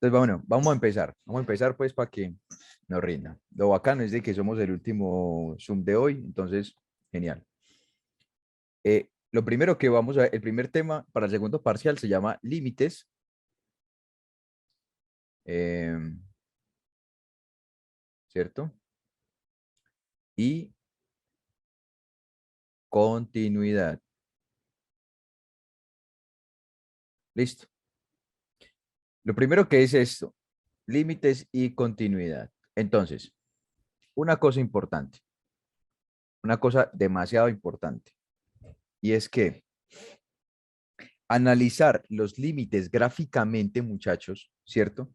Entonces, bueno, vamos a empezar. Vamos a empezar pues para que nos rinda. Lo bacano es de que somos el último Zoom de hoy, entonces, genial. Lo primero que vamos a, el primer tema para el segundo parcial se llama límites. eh, ¿Cierto? Y continuidad. Listo. Lo primero que es esto, límites y continuidad. Entonces, una cosa importante, una cosa demasiado importante, y es que analizar los límites gráficamente, muchachos, ¿cierto?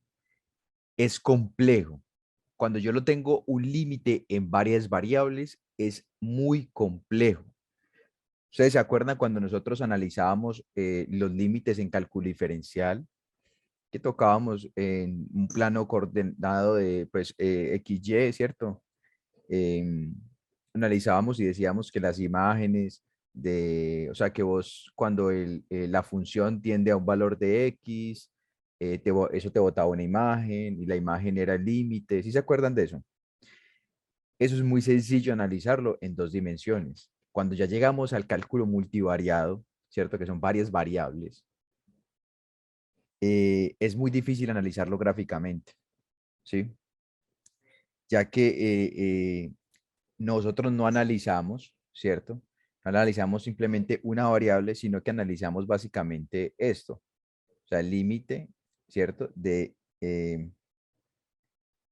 Es complejo. Cuando yo lo tengo un límite en varias variables, es muy complejo. ¿Ustedes se acuerdan cuando nosotros analizábamos los límites en cálculo diferencial? Que tocábamos en un plano coordenado de pues, XY, ¿cierto? Em, Analizábamos y decíamos que las imágenes o sea, que vos cuando la función tiende a un valor de X, eso te botaba una imagen y la imagen era el límite. ¿Sí se acuerdan de eso? Eso es muy sencillo analizarlo en dos dimensiones. Cuando ya llegamos al cálculo multivariado, ¿cierto? Que son varias variables, es muy difícil analizarlo gráficamente, ¿sí? Ya que nosotros no analizamos, ¿cierto? No analizamos simplemente una variable, sino que analizamos básicamente esto, o sea, el límite, ¿cierto? De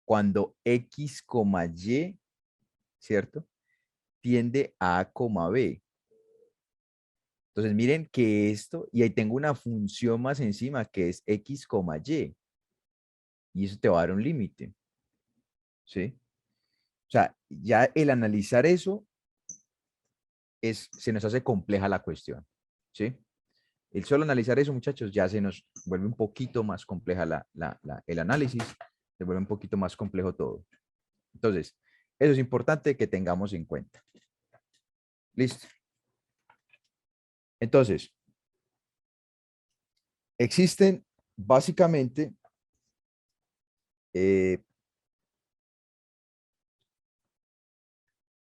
cuando X, Y, ¿cierto? Tiende a A, B. Entonces, miren que esto, y ahí tengo una función más encima que es X, y eso te va a dar un límite, ¿sí? O sea, ya el analizar eso se nos hace compleja la cuestión, ¿sí? El solo analizar eso, muchachos, ya se nos vuelve un poquito más compleja el análisis, se vuelve un poquito más complejo todo. Entonces, eso es importante que tengamos en cuenta. Listo. Entonces, existen básicamente eh,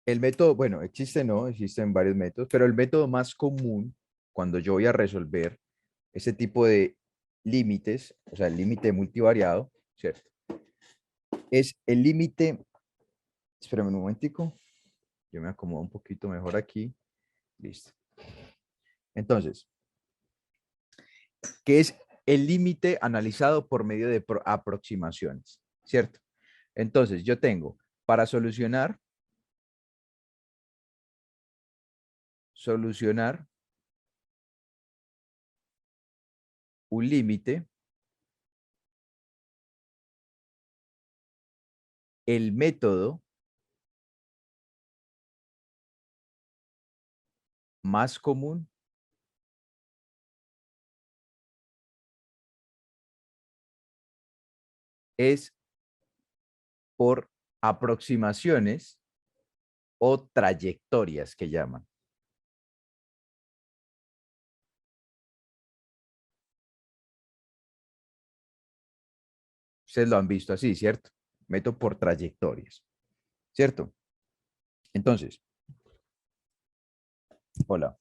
el método, bueno, existe, ¿no? Existen varios métodos, pero el método más común cuando yo voy a resolver ese tipo de límites, o sea, el límite multivariado, ¿cierto? Es el límite, espérame un momentico, yo me acomodo un poquito mejor aquí, listo. Entonces, ¿qué es el límite analizado por medio de aproximaciones? ¿Cierto? Entonces, yo tengo para solucionar un límite, el método más común es por aproximaciones o trayectorias que llaman. Ustedes lo han visto así, ¿cierto? Método por trayectorias, ¿cierto? Entonces, hola,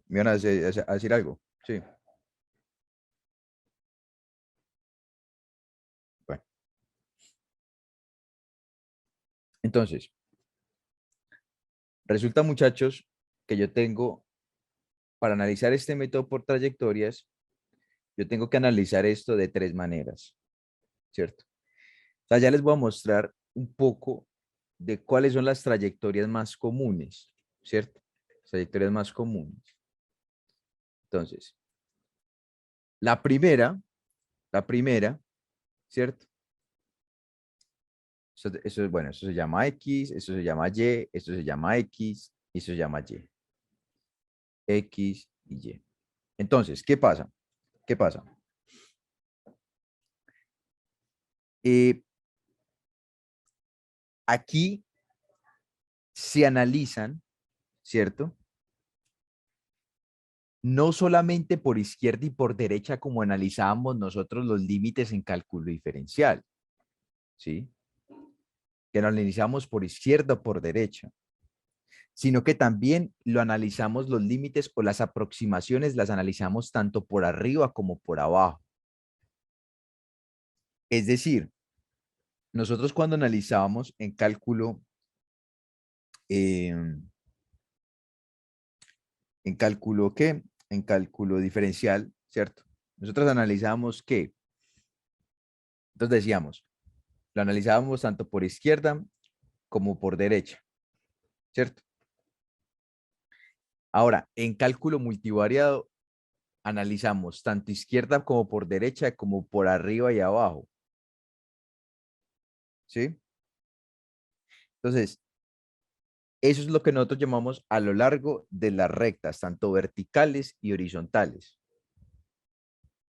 ¿me van a decir algo? Sí, bueno. Entonces, resulta, muchachos, que yo tengo, para analizar este método por trayectorias, yo tengo que analizar esto de tres maneras, ¿cierto? O sea, ya les voy a mostrar un poco de cuáles son las trayectorias más comunes, ¿cierto? Trayectorias más comunes. Entonces, la primera, la primera, ¿cierto? Bueno, eso se llama X, eso se llama Y, esto se llama X y eso se llama Y. X y Y. Entonces, ¿qué pasa? ¿Qué pasa? Eh, Aquí se analizan, ¿cierto? no solamente por izquierda y por derecha como analizábamos nosotros los límites en cálculo diferencial, ¿sí? Que lo analizamos por izquierda o por derecha, sino que también lo analizamos los límites o las aproximaciones, las analizamos tanto por arriba como por abajo. Es decir, nosotros cuando analizábamos eh, en cálculo, ¿qué? En cálculo diferencial, ¿cierto? Nosotros analizábamos qué. Entonces decíamos, lo analizábamos tanto por izquierda como por derecha, ¿cierto? Ahora, en cálculo multivariado, analizamos tanto izquierda como por derecha, como por arriba y abajo, ¿sí? Entonces, eso es lo que nosotros llamamos a lo largo de las rectas, tanto verticales y horizontales,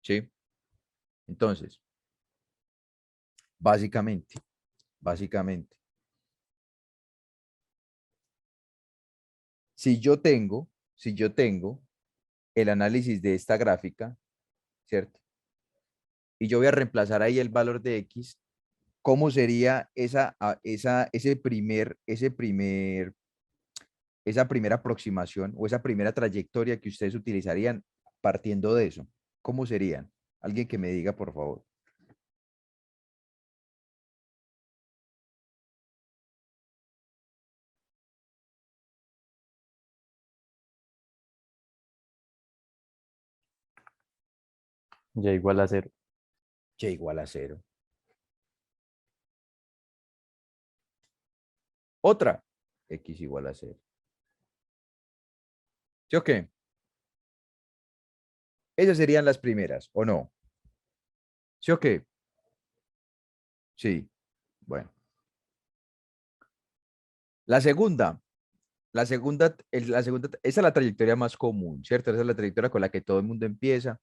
¿sí? Entonces, básicamente, si yo tengo el análisis de esta gráfica, ¿cierto? Y yo voy a reemplazar ahí el valor de X, ¿cómo sería esa primera aproximación o esa primera trayectoria que ustedes utilizarían partiendo de eso? ¿Cómo serían? Alguien que me diga, por favor. Y igual a cero. Y igual a cero. Otra, X igual a cero. ¿Sí o qué? Esas serían las primeras, ¿o no? ¿Sí o qué? Sí. Bueno. La segunda, esa es la trayectoria más común, ¿cierto? Esa es la trayectoria con la que todo el mundo empieza.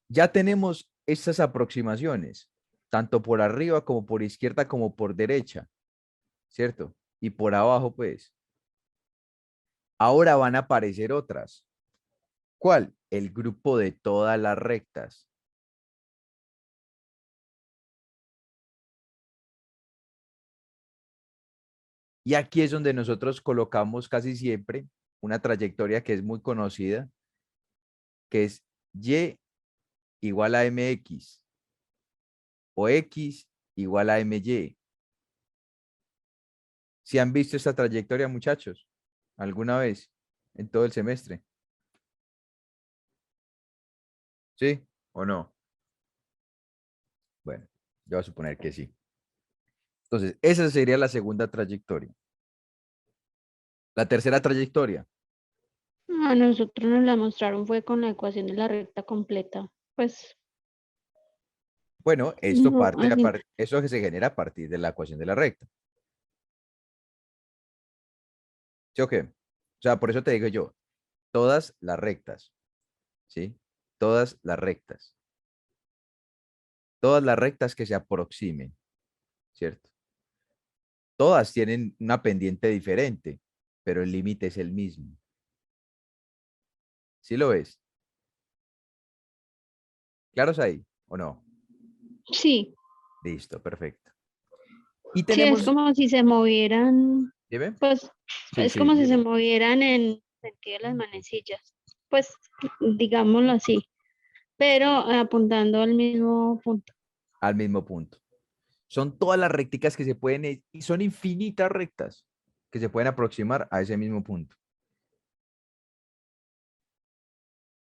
Ya tenemos estas aproximaciones, tanto por arriba como por izquierda como por derecha, ¿cierto? Y por abajo, pues. Ahora van a aparecer otras. ¿Cuál? El grupo de todas las rectas. Y aquí es donde nosotros colocamos casi siempre una trayectoria que es muy conocida, que es Y igual a MX o X igual a MY. ¿Si han visto esta trayectoria, muchachos? ¿Alguna vez en todo el semestre? ¿Sí o no? Bueno, yo voy a suponer que sí. Entonces, esa sería la segunda trayectoria. La tercera trayectoria. A nosotros nos la mostraron fue con la ecuación de la recta completa. Pues Bueno, esto no, parte, así. eso que se genera a partir de la ecuación de la recta. ¿Sí o qué? O sea, por eso te digo yo, todas las rectas, ¿sí? Todas las rectas. Todas las rectas que se aproximen, ¿cierto? Todas tienen una pendiente diferente, pero el límite es el mismo. ¿Sí lo ves? ¿Claros ahí o no? Sí, Listo, perfecto. Y sí, es tenemos, como si se movieran, ¿dime? pues Sí, es sí, como si se dime. movieran en sentido de las manecillas. Pues digámoslo así, pero apuntando al mismo punto. Al mismo punto. Son todas las recticas que se pueden, y son infinitas rectas que se pueden aproximar a ese mismo punto.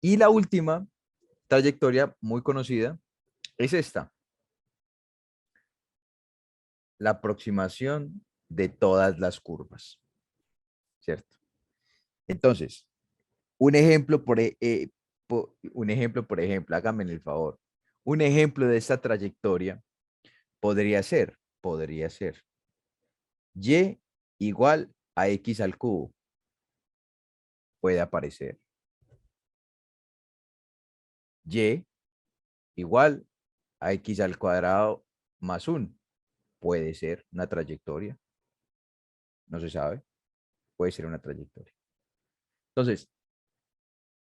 Y la última trayectoria muy conocida es esta, la aproximación de todas las curvas, ¿cierto? Entonces, un ejemplo, por ejemplo, hágame el favor. Un ejemplo de esta trayectoria podría ser y igual a x al cubo. Puede aparecer y igual a x al cuadrado más 1. Puede ser una trayectoria, no se sabe, puede ser una trayectoria. Entonces,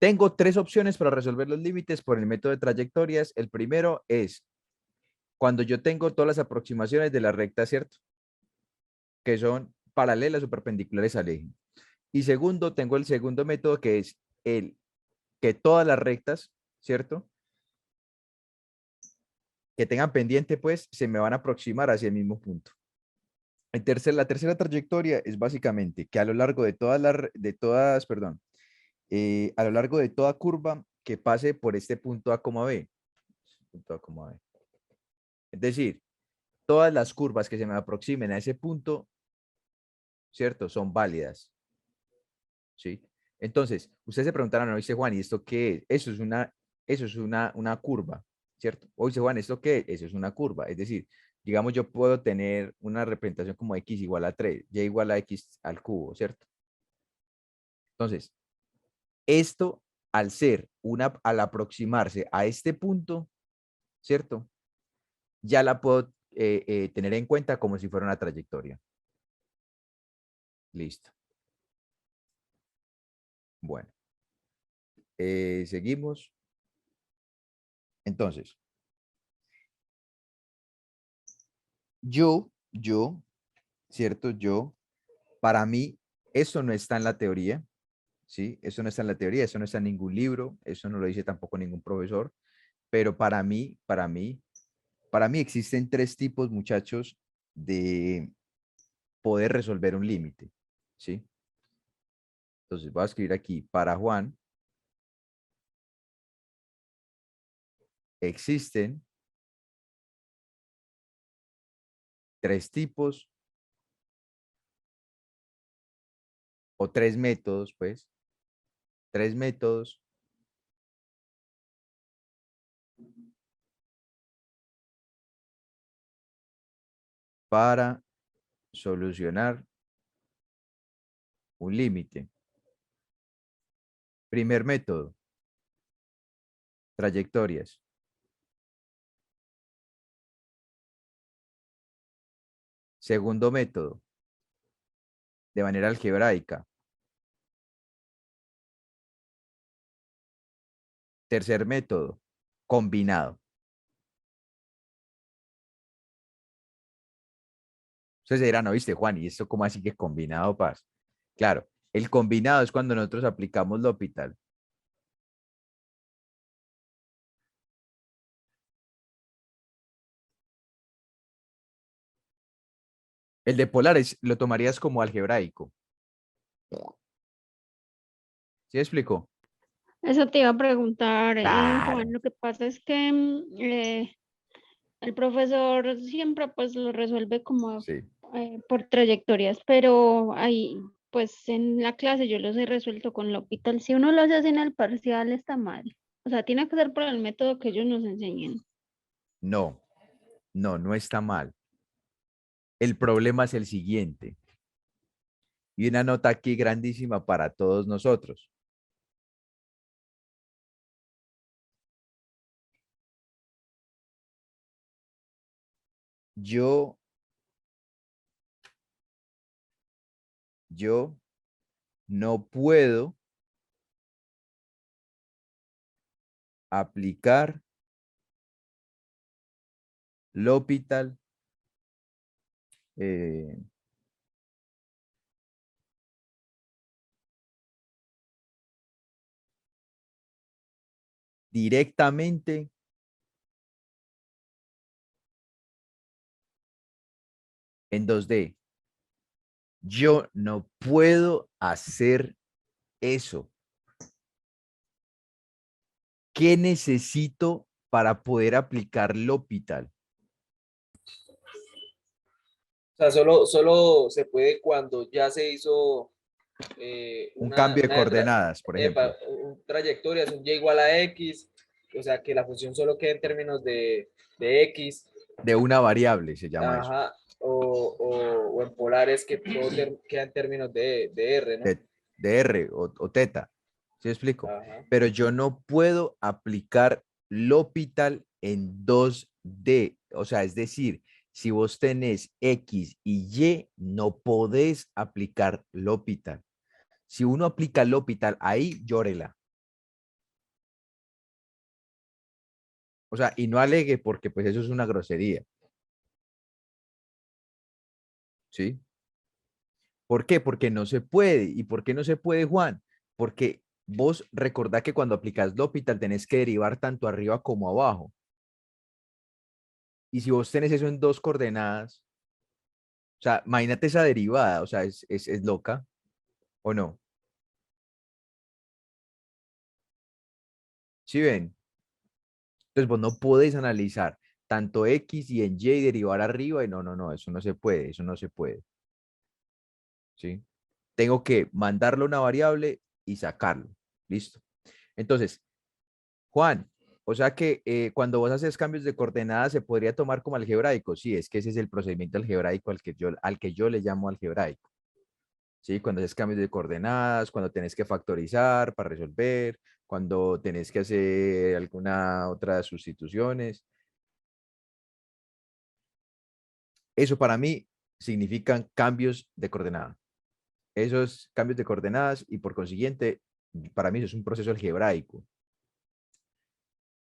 Tengo tres opciones para resolver los límites por el método de trayectorias. El primero es cuando yo tengo todas las aproximaciones de la recta, ¿cierto? Que son paralelas o perpendiculares al eje. Y segundo, tengo el segundo método que es el que todas las rectas, ¿cierto? Que tengan pendiente, pues, se me van a aproximar hacia el mismo punto. La tercera trayectoria es básicamente que a lo largo de a lo largo de toda curva que pase por este punto A, B. Punto A, B. Es decir, todas las curvas que se me aproximen a ese punto, ¿cierto? Son válidas. ¿Sí? Entonces, ustedes se preguntarán, ¿no? Dice Juan, ¿y esto qué es? Eso es una curva, ¿cierto? O dice Juan, ¿esto qué es? Eso es una curva. Es decir, digamos, yo puedo tener una representación como x igual a 3, y igual a x al cubo, ¿cierto? Entonces, esto al aproximarse a este punto, ¿cierto? Ya la puedo tener en cuenta como si fuera una trayectoria. Listo. Bueno, seguimos. Entonces, yo, ¿cierto? Para mí, eso no está en la teoría, ¿sí? Eso no está en la teoría, eso no está en ningún libro, eso no lo dice tampoco ningún profesor, pero para mí existen tres tipos, muchachos, de poder resolver un límite, ¿sí? Entonces voy a escribir aquí, para Juan, existen tres tipos o tres métodos, pues, tres métodos para solucionar un límite. Primer método, trayectorias. Segundo método, de manera algebraica. Tercer método, combinado. Ustedes se dirán, ¿no viste, Juan? ¿Y esto cómo así que combinado, Paz? Claro, el combinado es cuando nosotros aplicamos L'Hopital. El de polares lo tomarías como algebraico. ¿Sí explico? Eso te iba a preguntar, Juan. Claro. Lo que pasa es que el profesor siempre pues lo resuelve como Sí. por trayectorias, pero ahí pues en la clase yo los he resuelto con L'Hopital. Si uno lo hace así en el parcial está mal. O sea, tiene que ser por el método que ellos nos enseñen. No, no está mal. El problema es el siguiente. Y una nota aquí grandísima para todos nosotros. Yo no puedo aplicar L'Hopital eh, directamente en 2D. Yo no puedo hacer eso. ¿Qué necesito para poder aplicar L'Hopital? O sea, solo se puede cuando ya se hizo Un cambio de coordenadas, por ejemplo. trayectoria, es un y igual a x, o sea, que la función solo quede en términos de x, De una variable se llama eso. ajá, o en polares que todo queda en términos de r, ¿no? De R o teta. ¿Sí explico? Ajá. Pero yo no puedo aplicar L'Hopital en 2D. O sea, es decir, si vos tenés X y Y, no podés aplicar L'Hopital. Si uno aplica L'Hopital ahí, llórela. O sea, y no alegue porque pues eso es una grosería. ¿Sí? ¿Por qué? Porque no se puede. ¿Y por qué no se puede, Juan? Porque vos recordá que cuando aplicas L'Hopital tenés que derivar tanto arriba como abajo. Y si vos tenés eso en dos coordenadas, o sea, imagínate esa derivada, o sea, es loca, ¿o no? ¿Sí ven? Entonces vos no podés analizar tanto X y en Y derivar arriba y no, no, no, eso no se puede, eso no se puede. ¿Sí? Tengo que mandarle una variable y sacarlo. Listo. Entonces, Juan, o sea que cuando vos haces cambios de coordenadas se podría tomar como algebraico. Sí, es que ese es el procedimiento algebraico al que yo le llamo algebraico. ¿Sí? Cuando haces cambios de coordenadas, cuando tenés que factorizar para resolver, cuando tenés que hacer alguna otra sustituciones. Eso para mí significan cambios de coordenada. Esos cambios de coordenadas y por consiguiente, para mí eso es un proceso algebraico.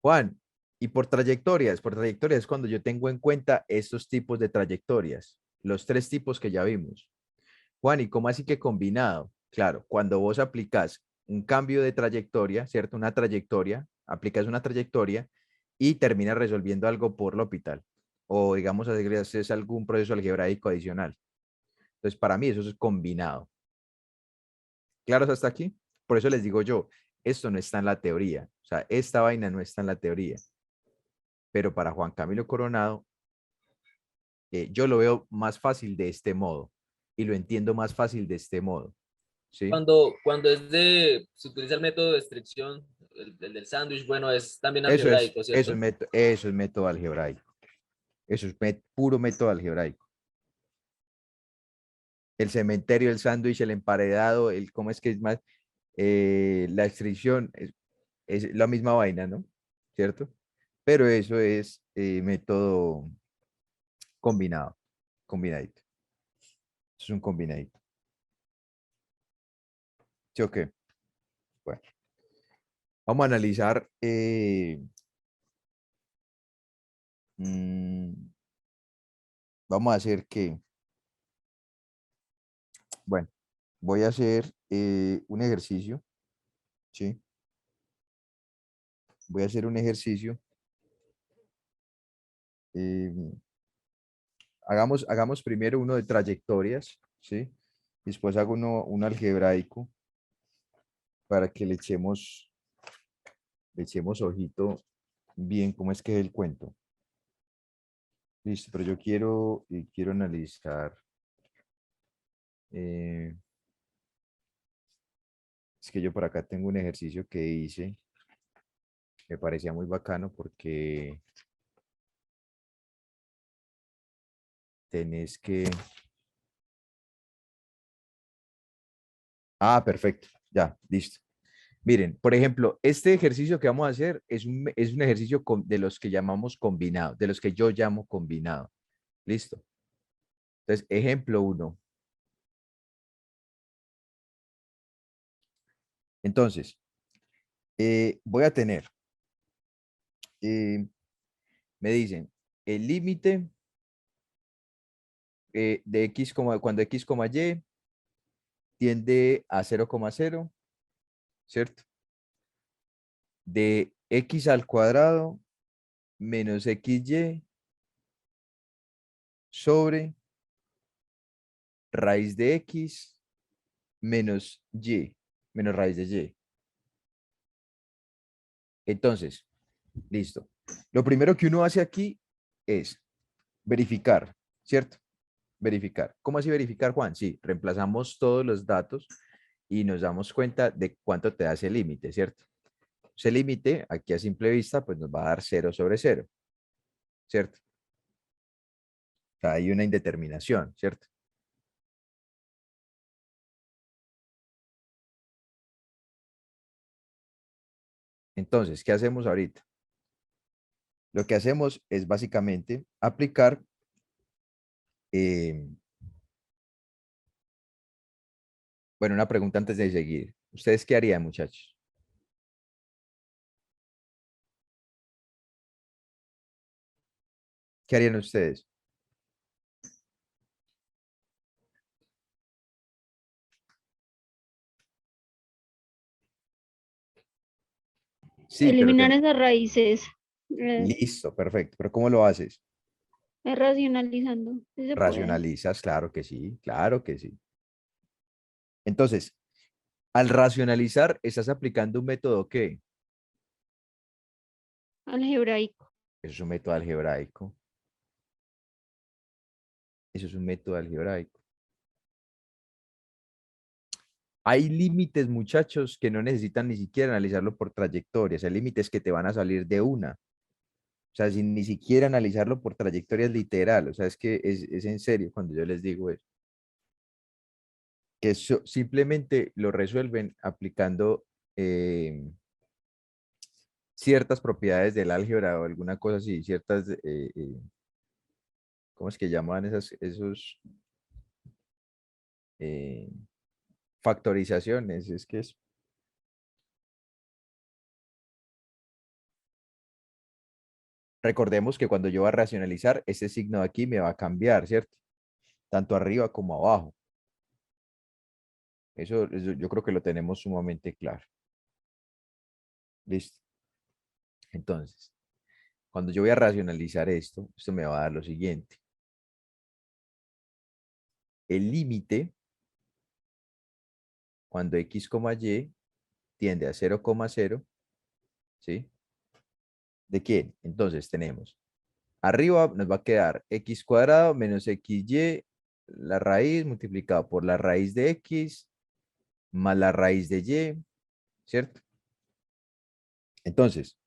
Juan, y por trayectorias es cuando yo tengo en cuenta estos tipos de trayectorias, los tres tipos que ya vimos. Juan, ¿y cómo así que combinado? Claro, cuando vos aplicas un cambio de trayectoria, ¿cierto? Una trayectoria, aplicas una trayectoria y terminas resolviendo algo por L'Hopital. O digamos, haces algún proceso algebraico adicional. Entonces, para mí eso es combinado. ¿Claros hasta aquí? Por eso les digo yo, esto no está en la teoría. O sea, esta vaina no está en la teoría. Pero para Juan Camilo Coronado, yo lo veo más fácil de este modo y lo entiendo más fácil de este modo. ¿Sí? Cuando se utiliza el método de estricción, el del sándwich, bueno, es también Eso es, algebraico, eso es, ¿cierto? eso es método algebraico. Eso es puro método algebraico. El cementerio, el sándwich, el emparedado, ¿cómo es que es más? La extracción es la misma vaina, ¿no? ¿Cierto? Pero eso es método combinado, combinadito. Es un combinadito. ¿Sí o qué? Bueno, vamos a analizar. Mm, vamos a hacer que, bueno, voy a hacer un ejercicio, ¿sí? Voy a hacer un ejercicio. eh, hagamos primero uno de trayectorias, ¿sí? Después hago un algebraico para que le echemos ojito bien cómo es que es el cuento. Listo, pero yo quiero analizar. eh, es que yo por acá tengo un ejercicio que hice, me parecía muy bacano porque tenés que... Ah, perfecto, ya, listo. Miren, por ejemplo, este ejercicio que vamos a hacer es un ejercicio de los que llamamos combinado, de los que yo llamo combinado. Listo. Entonces, ejemplo uno. Entonces, voy a tener, eh, me dicen, el límite de x, cuando x, y tiende a 0,0, ¿cierto? De x al cuadrado menos xy sobre raíz de x menos y, menos raíz de y. Entonces, listo. Lo primero que uno hace aquí es verificar, ¿cierto? Verificar. ¿Cómo así verificar, Juan? Sí, reemplazamos todos los datos y nos damos cuenta de cuánto te da ese límite, ¿cierto? Ese límite, aquí a simple vista, pues nos va a dar 0 sobre 0, ¿cierto? O sea, hay una indeterminación, ¿cierto? Entonces, ¿qué hacemos ahorita? Lo que hacemos es básicamente aplicar, eh, bueno, una pregunta antes de seguir. ¿Ustedes qué harían, muchachos? ¿Qué harían ustedes? Sí, pero Eliminar esas raíces, eh, listo, perfecto. Pero ¿cómo lo haces? racionalizando, si se puede. Racionalizas, claro que sí, claro que sí. Entonces, al racionalizar, estás aplicando un método que Algebraico. eso es un método algebraico. Eso es un método algebraico. Hay límites, muchachos, que no necesitan ni siquiera analizarlo por trayectorias. Hay límites que te van a salir de una. O sea, sin ni siquiera analizarlo por trayectorias literal. O sea, es que es en serio cuando yo les digo eso. Que simplemente lo resuelven aplicando ciertas propiedades del álgebra o alguna cosa así, ciertas, ¿cómo es que llaman esos eh, factorizaciones? Es que es, recordemos que cuando yo voy a racionalizar, ese signo de aquí me va a cambiar, ¿cierto? Tanto arriba como abajo. Eso yo creo que lo tenemos sumamente claro. Listo. Entonces, cuando yo voy a racionalizar esto me va a dar lo siguiente. El límite, cuando x, y tiende a 0,0, ¿sí? ¿De quién? Entonces tenemos, arriba nos va a quedar x cuadrado menos xy, la raíz multiplicado por la raíz de x más la raíz de y, ¿cierto? Entonces,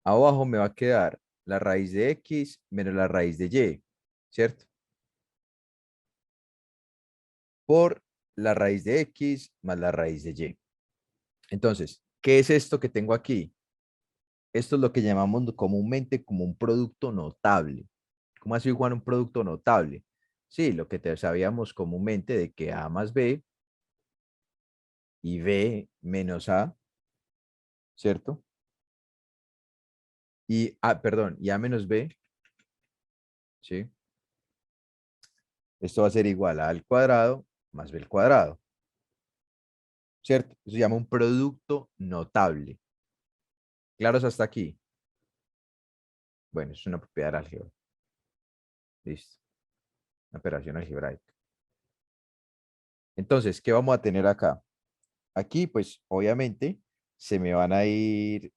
abajo me va a quedar la raíz de x menos la raíz de y, ¿cierto? Por la raíz de x más la raíz de y. Entonces, ¿qué es esto que tengo aquí? Esto es lo que llamamos comúnmente como un producto notable. ¿Cómo así, Juan, un producto notable? Sí, lo que te sabíamos comúnmente de que A más B y B menos A, ¿cierto? Y A, perdón, y A menos B, ¿sí? Esto va a ser igual a A al cuadrado más B al cuadrado, ¿cierto? Eso se llama un producto notable. ¿Claros hasta aquí? Bueno, es una propiedad del álgebra. Listo. Una operación algebraica. Entonces, ¿qué vamos a tener acá? Aquí, pues, obviamente, se me van a ir,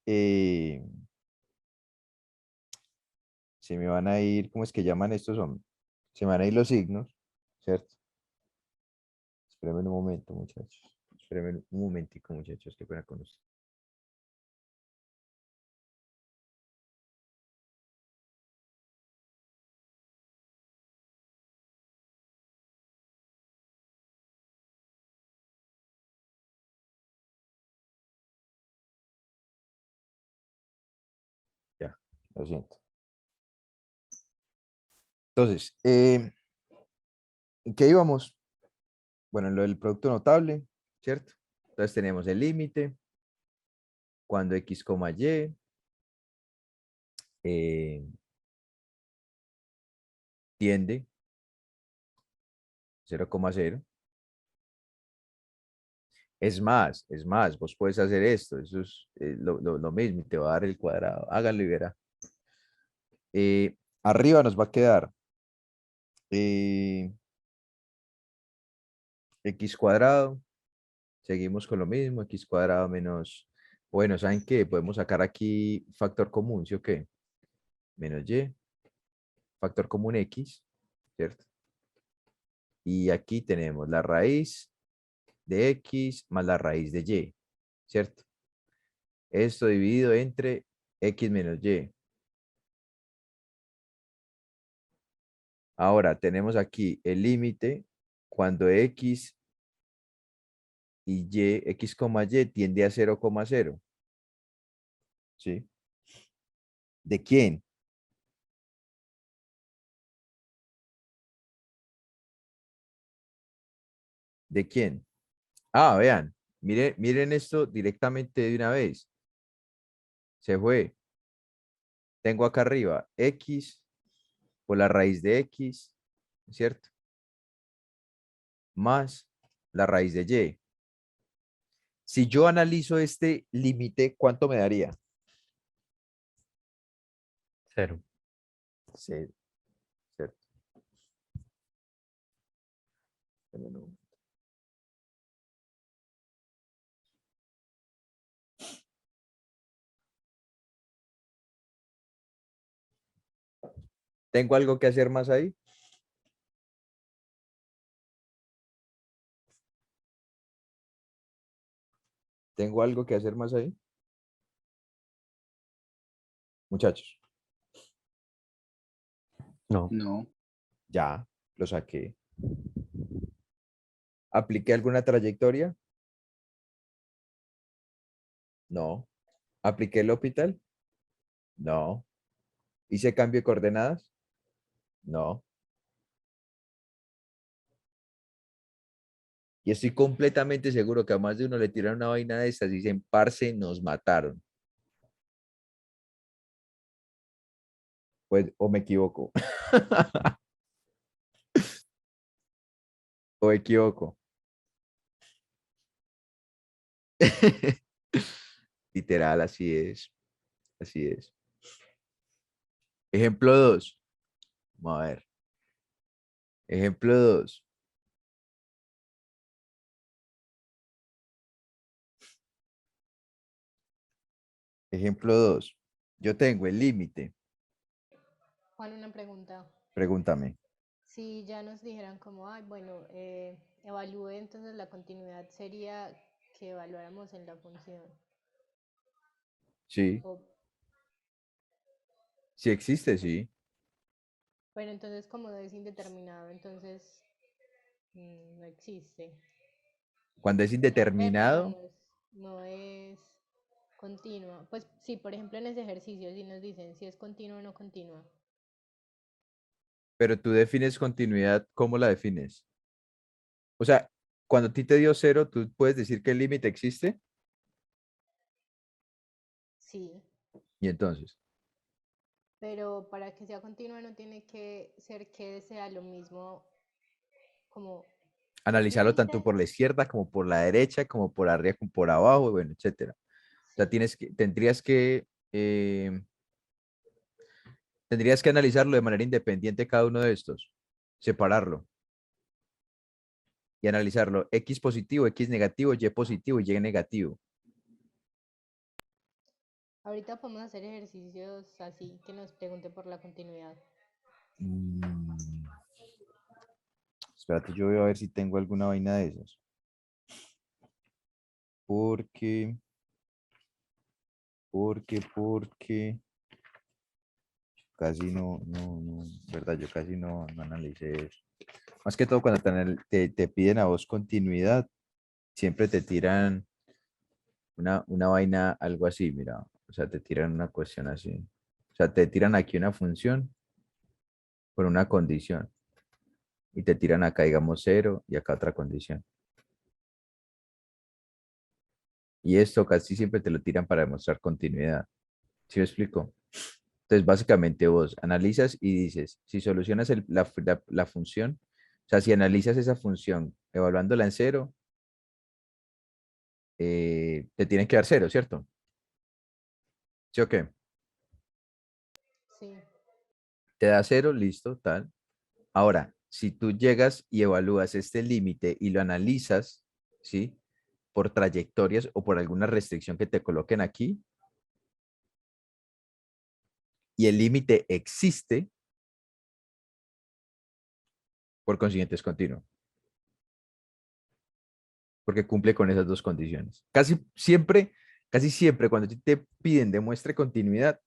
¿cómo es que llaman estos hombres? Se me van a ir los signos, ¿cierto? Espérenme un momento, muchachos. Espérenme un momentico, muchachos, qué pena con usted. Ya, lo siento. Entonces, ¿en qué íbamos? Bueno, en lo del producto notable, ¿cierto? Entonces tenemos el límite cuando x, y eh, tiende 0,0. Es más, vos puedes hacer esto, eso es lo mismo, y te va a dar el cuadrado. Háganlo y verá. Arriba nos va a quedar eh, x cuadrado, seguimos con lo mismo, x cuadrado menos, bueno, ¿saben qué? Podemos sacar aquí factor común, ¿sí o qué? Menos y, factor común x, ¿cierto? Y aquí tenemos la raíz de x más la raíz de y, ¿cierto? Esto dividido entre x menos y. Ahora tenemos aquí el límite cuando x y y, x, y tiende a 0,0. ¿Sí? ¿De quién? ¿De quién? Ah, vean, miren esto directamente de una vez. Se fue. tengo acá arriba x por la raíz de x, ¿cierto? Más la raíz de y. Si yo analizo este límite, ¿cuánto me daría? 0. Sí, ¿cierto? Pero no. ¿Tengo algo que hacer más ahí? ¿Tengo algo que hacer más ahí? Muchachos, No. No. ya lo saqué. ¿Apliqué alguna trayectoria? No. ¿Apliqué el hospital? No. ¿Hice cambio de coordenadas? No. Y estoy completamente seguro que a más de uno le tiran una vaina de estas y dicen, parce, nos mataron. Pues, o me equivoco. O equivoco. Literal, así es. Así es. Ejemplo 2. Vamos a ver. Ejemplo 2. Ejemplo 2. Yo tengo el límite. Juan, una pregunta. Pregúntame. Si ya nos dijeran como, ay, bueno, evalúe entonces la continuidad, sería que evaluáramos en la función. Sí. O, Si existe, sí. pero entonces como es indeterminado, entonces no existe. Cuando es En términos indeterminado, no es continua. Pues sí, por ejemplo en ese ejercicio, si nos dicen si es continua o no continua. pero tú defines continuidad, ¿cómo la defines? O sea, cuando a ti te dio 0, tú puedes decir que el límite existe Sí, y entonces pero para que sea continua no tiene que ser que sea lo mismo como el analizarlo tanto límite. por la izquierda como por la derecha, como por arriba, como por abajo, bueno, etcétera. O sea, Sí. tendrías que analizarlo de manera independiente cada uno de estos, separarlo y analizarlo X positivo, X negativo, Y positivo y Y negativo. Ahorita podemos hacer ejercicios así que nos pregunte por la continuidad. Mm, Espérate, yo voy a ver si tengo alguna vaina de esas. Porque, porque casi verdad, yo casi no analicé eso. Más que todo cuando te piden a vos continuidad, siempre te tiran una vaina, algo así, mira, o sea, te tiran una cuestión así. O sea, te tiran aquí una función por una condición y te tiran acá, digamos, 0 y acá otra condición. Y esto casi siempre te lo tiran para demostrar continuidad. ¿Sí me explico? Entonces, básicamente vos analizas y dices, si solucionas la función, o sea, si analizas esa función evaluándola en 0, te tienen que dar 0, ¿cierto? ¿Sí o qué? Sí. Te da 0, listo, tal. Ahora, si tú llegas y evalúas este límite y lo analizas, ¿sí? Por trayectorias o por alguna restricción que te coloquen aquí, y el límite existe, por consiguiente es continuo, porque cumple con esas dos condiciones. Casi siempre cuando te piden demuestre continuidad,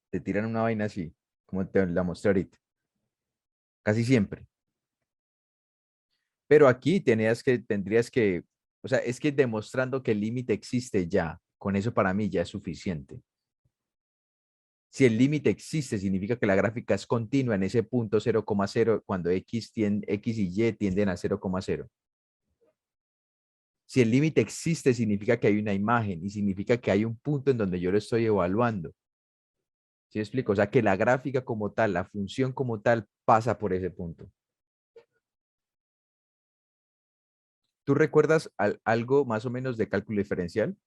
te tiran una vaina así, como te la mostré ahorita. Casi siempre. Pero aquí tendrías que, o sea, es que demostrando que el límite existe ya, con eso para mí ya es suficiente. Si el límite existe, significa que la gráfica es continua en ese punto 0,0 cuando X y Y tienden a 0,0. Si el límite existe, significa que hay una imagen y significa que hay un punto en donde yo lo estoy evaluando. ¿Sí me explico? O sea, que la gráfica como tal, la función como tal, pasa por ese punto. ¿Tú recuerdas algo más o menos de cálculo diferencial?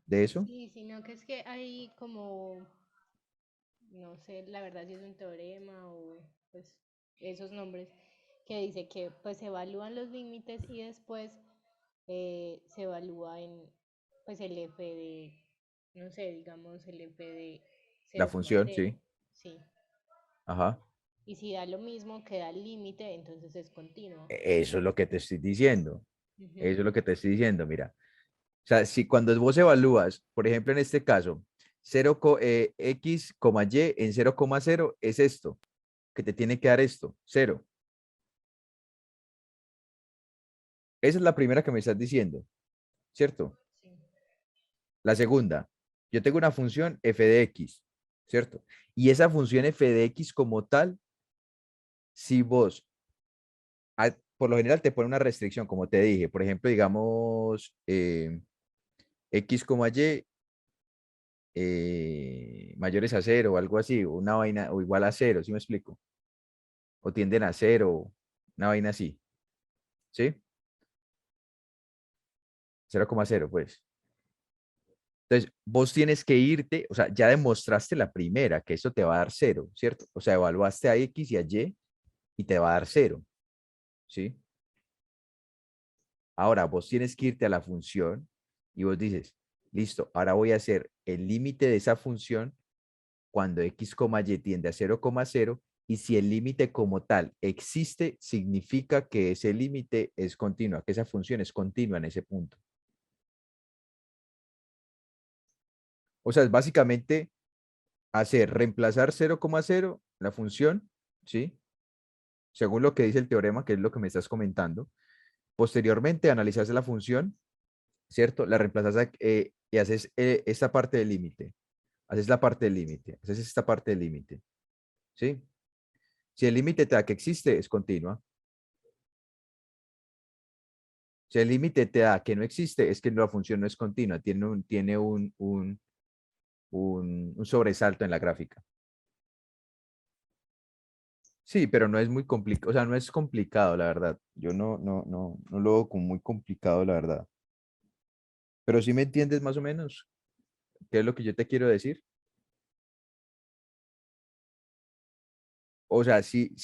¿De eso? Sí, sino que es que hay como, no sé, la verdad si es un teorema o pues esos nombres que dice que pues se evalúan los límites y después se evalúa en pues el f de, no sé, digamos el f de La cero coma función, cero sí. sí. Ajá. Y si da lo mismo que da el límite, entonces es continuo. Eso es lo que te estoy diciendo. Ujú, Eso es lo que te estoy diciendo, mira. O sea, si cuando vos evalúas, por ejemplo, en este caso, x, y en 0,0 es esto, que te tiene que dar esto, 0. Esa es la primera que me estás diciendo, ¿cierto? sí. La segunda, yo tengo una función f de x, ¿cierto? Y esa función f de x como tal, si vos, por lo general te pone una restricción, como te dije, por ejemplo, digamos, x, y mayores a 0 o algo así, o una vaina, o igual a 0, ¿sí me explico? O tienden a 0, una vaina así, ¿sí? 0,0, pues. Entonces, vos tienes que irte, o sea, ya demostraste la primera, que eso te va a dar 0, ¿cierto? O sea, evaluaste a x y a y te va a dar 0, ¿sí? Ahora, vos tienes que irte a la función y vos dices, listo, ahora voy a hacer el límite de esa función cuando x, y tiende a 0,0 y si el límite como tal existe, significa que ese límite es continua, que esa función es continua en ese punto. O sea, es básicamente hacer reemplazar 0,0 la función, ¿sí? Según lo que dice el teorema, que es lo que me estás comentando. Posteriormente, analizas la función, ¿cierto? La reemplazas y haces esta parte del límite. Haces la parte del límite. Haces esta parte del límite, ¿sí? Si el límite te da que existe, es continua. Si el límite te da que no existe, es que la función no es continua, tiene un sobresalto en la gráfica. Sí, pero no es muy complicado, o sea, no es complicado, la verdad. Yo no lo veo como muy complicado, la verdad. Pero sí me entiendes más o menos qué es lo que yo te quiero decir. O sea, sí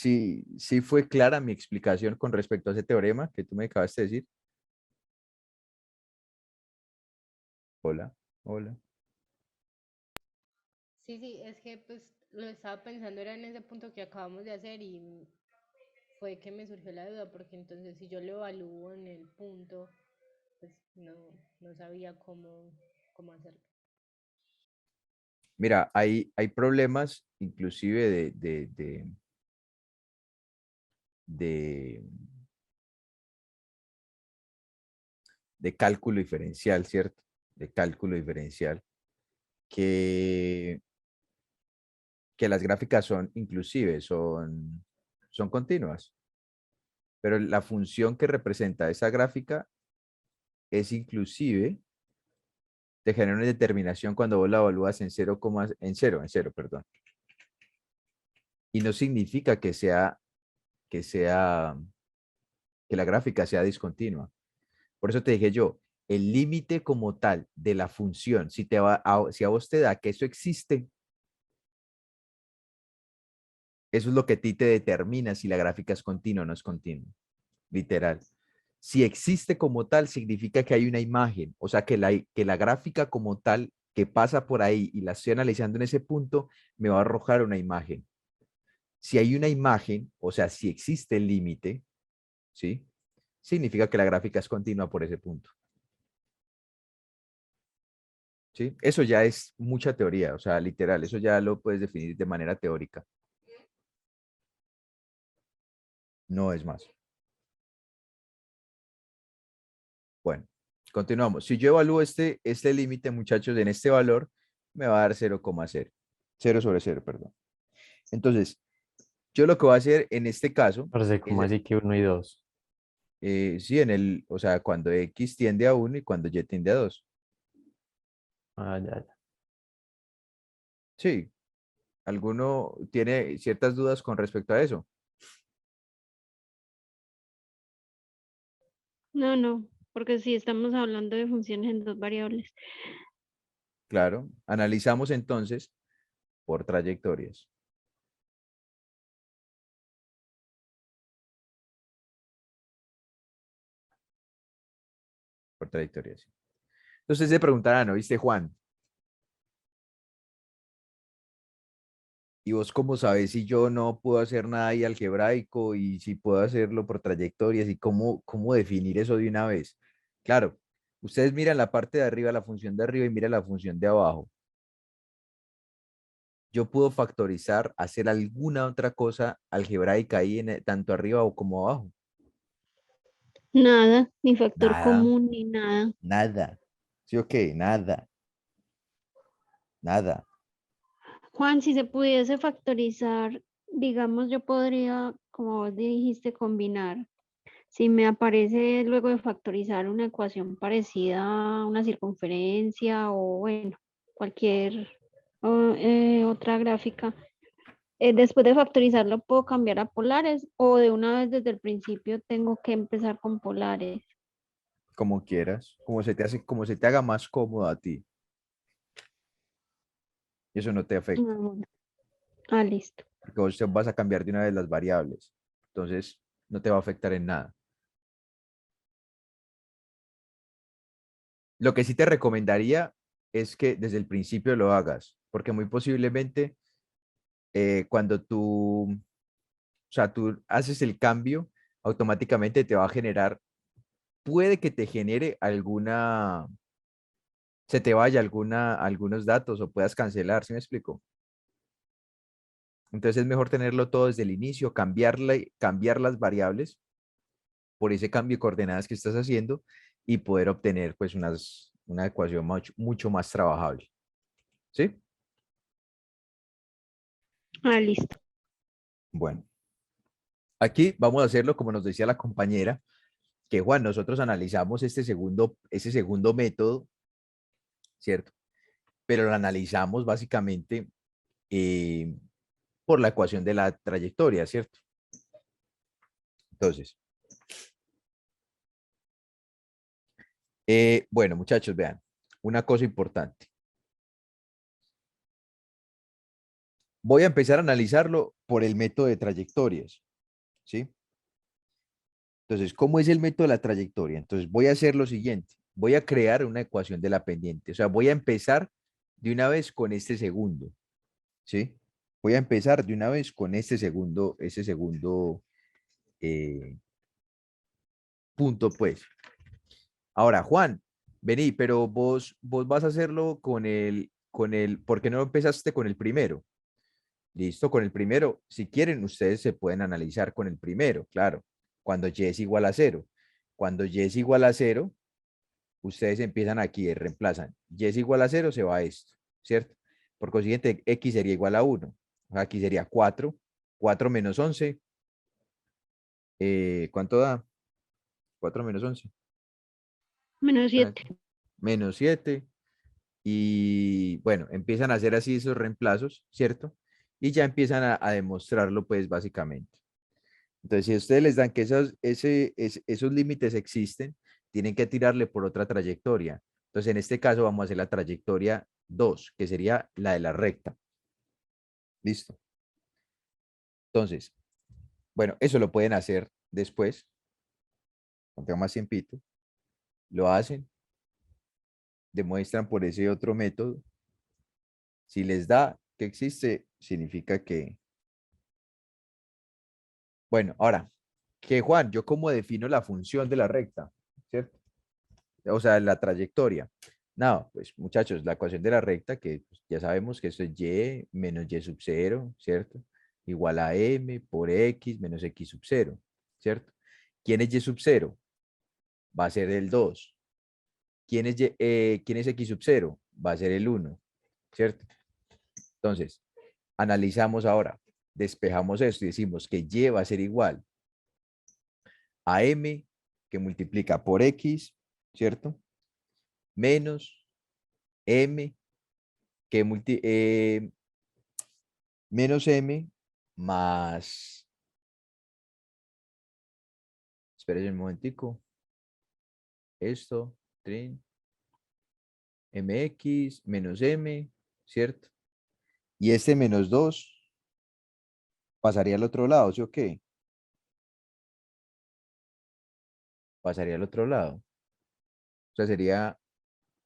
fue clara mi explicación con respecto a ese teorema que tú me acabaste de decir. Hola, hola. Sí, sí, es que pues lo estaba pensando era en ese punto que acabamos de hacer y fue que me surgió la duda porque entonces si yo lo evalúo en el punto, pues no sabía cómo hacerlo. Mira, hay problemas inclusive de, de cálculo diferencial, ¿cierto? De cálculo diferencial, que, que las gráficas son inclusive, son continuas, pero la función que representa esa gráfica es inclusive, te genera una determinación cuando vos la evalúas en cero, perdón. Y no significa que que la gráfica sea discontinua. Por eso te dije yo, el límite como tal de la función, si a vos te da que eso existe, eso es lo que a ti te determina si la gráfica es continua o no es continua, literal. Si existe como tal, significa que hay una imagen, o sea, que la gráfica como tal que pasa por ahí y la estoy analizando en ese punto, me va a arrojar una imagen. Si hay una imagen, o sea, si existe el límite, ¿sí? Significa que la gráfica es continua por ese punto. ¿Sí? Eso ya es mucha teoría, o sea, literal, eso ya lo puedes definir de manera teórica. No es más. Bueno, continuamos. Si yo evalúo este límite, muchachos, en este valor, me va a dar 0,0. 0/0, perdón. Entonces, yo lo que voy a hacer en este caso Parece es, como así que uno y dos. sí, o sea, cuando x tiende a 1 y cuando y tiende a 2. Ah, ya, ya. Sí, ¿alguno tiene ciertas dudas con respecto a eso? No, no, porque si estamos hablando de funciones en dos variables. Claro, analizamos entonces por trayectorias. Por trayectorias. Sí. Entonces se preguntarán, ¿no viste, Juan? ¿Y vos cómo sabes si yo no puedo hacer nada ahí algebraico y si puedo hacerlo por trayectorias y cómo definir eso de una vez? Claro, ustedes miran la parte de arriba, la función de arriba y miran la función de abajo. Yo puedo factorizar, hacer alguna otra cosa algebraica ahí tanto arriba o como abajo. Nada, ni factor Nada, común, ni nada. nada. ¿Sí o qué? Nada, nada. Juan, si se pudiese factorizar, digamos, yo podría, como vos dijiste, combinar. Si me aparece luego de factorizar una ecuación parecida a una circunferencia o bueno, cualquier otra gráfica, después de factorizarlo puedo cambiar a polares o de una vez desde el principio tengo que empezar con polares. Como quieras, como se te haga más cómodo a ti. Eso no te Ah, afecta, bueno. Listo. porque vos te vas a cambiar de una vez las variables. Entonces, no te va a afectar en nada. Lo que sí te recomendaría es que desde el principio lo hagas, porque muy posiblemente cuando o sea, tú haces el cambio, automáticamente te va a generar, puede que te genere se te vaya algunos datos o puedas cancelar, ¿sí me explico? Entonces es mejor tenerlo todo desde el inicio, cambiar las variables por ese cambio de coordenadas que estás haciendo y poder obtener pues una ecuación mucho más trabajable. ¿Sí? Listo. Bueno, aquí vamos a hacerlo como nos decía la compañera, que Juan, nosotros analizamos ese segundo método, ¿cierto? Pero lo analizamos básicamente eh, por la ecuación de la trayectoria, ¿cierto? Entonces, bueno, muchachos, vean, una cosa importante. Voy a empezar a analizarlo por el método de trayectorias, ¿sí? Entonces, ¿cómo es el método de la trayectoria? Entonces, voy a hacer lo siguiente. Voy a crear una ecuación de la pendiente. O sea, voy a empezar de una vez con este segundo, ¿sí? Voy a empezar de una vez con ese segundo eh, punto, pues. Ahora, Juan, vení, pero vos vas a hacerlo ¿por qué no empezaste con el primero? Listo, con el primero. Si quieren, ustedes se pueden analizar con el primero, claro. Cuando y es igual a cero. Cuando y es igual a cero, ustedes empiezan aquí, reemplazan. Y es igual a cero, se va esto, ¿cierto? Por consiguiente, x sería igual a 1. Aquí sería 4. 4 menos 11. ¿Cuánto da? 4 menos 11. Menos 7. Menos 7. Y bueno, empiezan a hacer así esos reemplazos, ¿cierto? Y ya empiezan a demostrarlo, pues básicamente. Entonces, si a ustedes les dan que esos límites existen, tienen que tirarle por otra trayectoria. Entonces, en este caso vamos a hacer la trayectoria 2, que sería la de la recta. Listo. Entonces, bueno, eso lo pueden hacer después, cuando tengan más tiempito. Lo hacen, demuestran por ese otro método. Si les da que existe, significa que... Bueno, ahora, que Juan, ¿yo cómo defino la función de la recta? ¿Cierto? O sea, la trayectoria. No, pues muchachos, la ecuación de la recta, que pues, ya sabemos que esto es y menos y sub 0, ¿cierto? Igual a m por x menos x sub 0, ¿cierto? ¿Quién es y sub 0? Va a ser el 2. ¿Quién es x sub 0? Va a ser el 1, ¿cierto? Entonces, analizamos ahora, despejamos esto y decimos que y va a ser igual a m que multiplica por x, ¿cierto? Menos m menos m más, espérense un momentico, esto, trin, mx menos m, ¿cierto? Y este menos 2 pasaría al otro lado, ¿sí o qué? Pasaría al otro lado. O sea, sería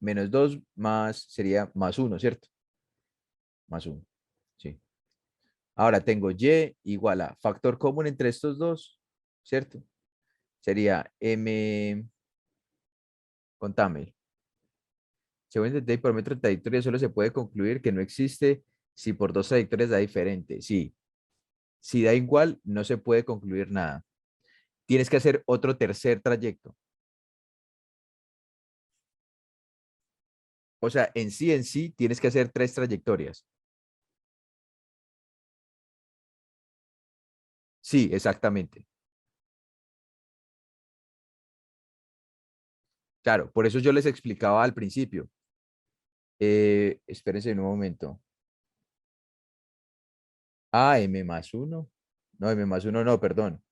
menos 2 más, sería más uno, ¿cierto? Más uno, sí. Ahora tengo y igual a factor común entre estos dos, ¿cierto? Sería m, contame. Según el y por metro de trayectoria solo se puede concluir que no existe si por dos trayectorias da diferente. Sí. Si da igual, no se puede concluir nada. Tienes que hacer otro tercer trayecto. O sea, en sí, tienes que hacer tres trayectorias. Sí, exactamente. Claro, por eso yo les explicaba al principio. Espérense un momento. Ah, m más uno. No, m más uno no, perdón.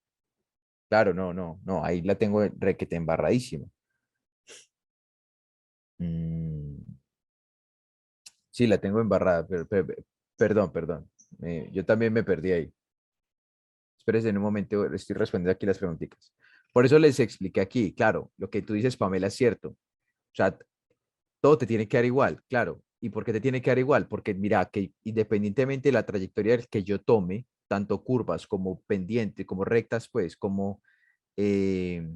Claro, no, ahí la tengo requete embarradísima. Mm, sí, la tengo embarrada, perdón. Yo también me perdí ahí. Espérense en un momento, estoy respondiendo aquí las preguntitas. Por eso les expliqué aquí, claro, lo que tú dices, Pamela, es cierto. O sea, todo te tiene que dar igual, claro. ¿Y por qué te tiene que dar igual? Porque mira, que independientemente de la trayectoria que yo tome, tanto curvas como pendientes, como rectas, pues, como eh,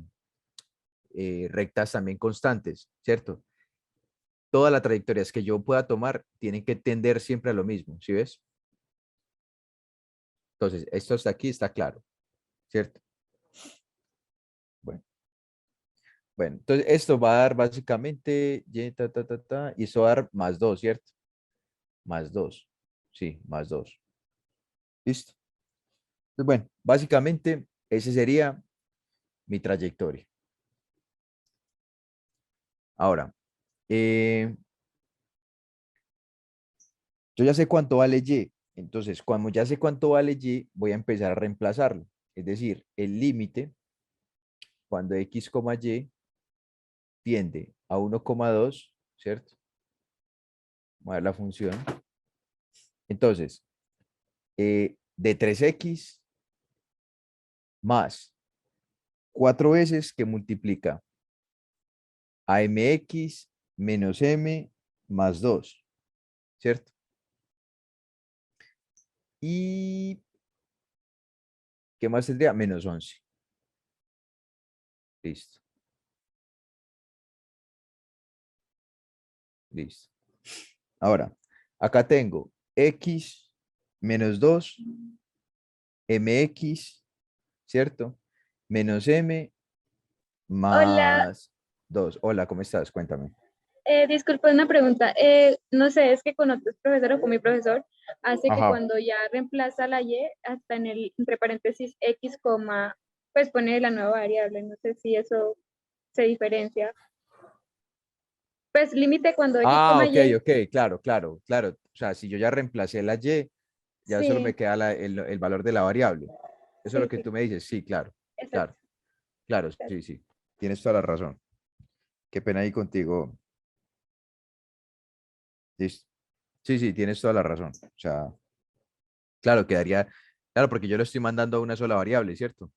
rectas también constantes, ¿cierto? Todas las trayectorias que yo pueda tomar tienen que tender siempre a lo mismo, ¿sí ves? Entonces, esto hasta aquí está claro, ¿cierto? Bueno, bueno, entonces esto va a dar básicamente, y esto va a dar más 2, ¿cierto? Más 2, sí, más 2. ¿Listo? Entonces, bueno, básicamente ese sería mi trayectoria. Ahora, eh, yo ya sé cuánto vale Y. Entonces, cuando ya sé cuánto vale Y, voy a empezar a reemplazarlo. Es decir, el límite, cuando x, y tiende a 1,2, ¿cierto? Voy a ver la función. Entonces, de 3x más 4 veces que multiplica a mx menos m más 2, ¿cierto? Y ¿qué más tendría? Menos 11. Listo, listo. Ahora, acá tengo x menos 2, mx, ¿cierto? Menos m Hola, más 2. Hola, ¿cómo estás? Cuéntame. disculpa una pregunta. No sé, es que con otros profesores o con mi profesor hace que Ajá. cuando ya reemplaza la y, hasta en el, entre paréntesis, x, pues pone la nueva variable. No sé si eso se diferencia. Pues límite cuando x, Ah, ok, y, ok, claro. O sea, si yo ya reemplacé la y, ya solo me sí, queda el valor de la variable. Eso es lo sí, que sí, tú me dices. Sí, exacto. claro, claro, sí. Tienes toda la razón. Qué pena ahí contigo. Listo. Sí, tienes toda la razón. O sea, claro, quedaría, claro, porque yo lo estoy mandando a una sola variable, ¿cierto?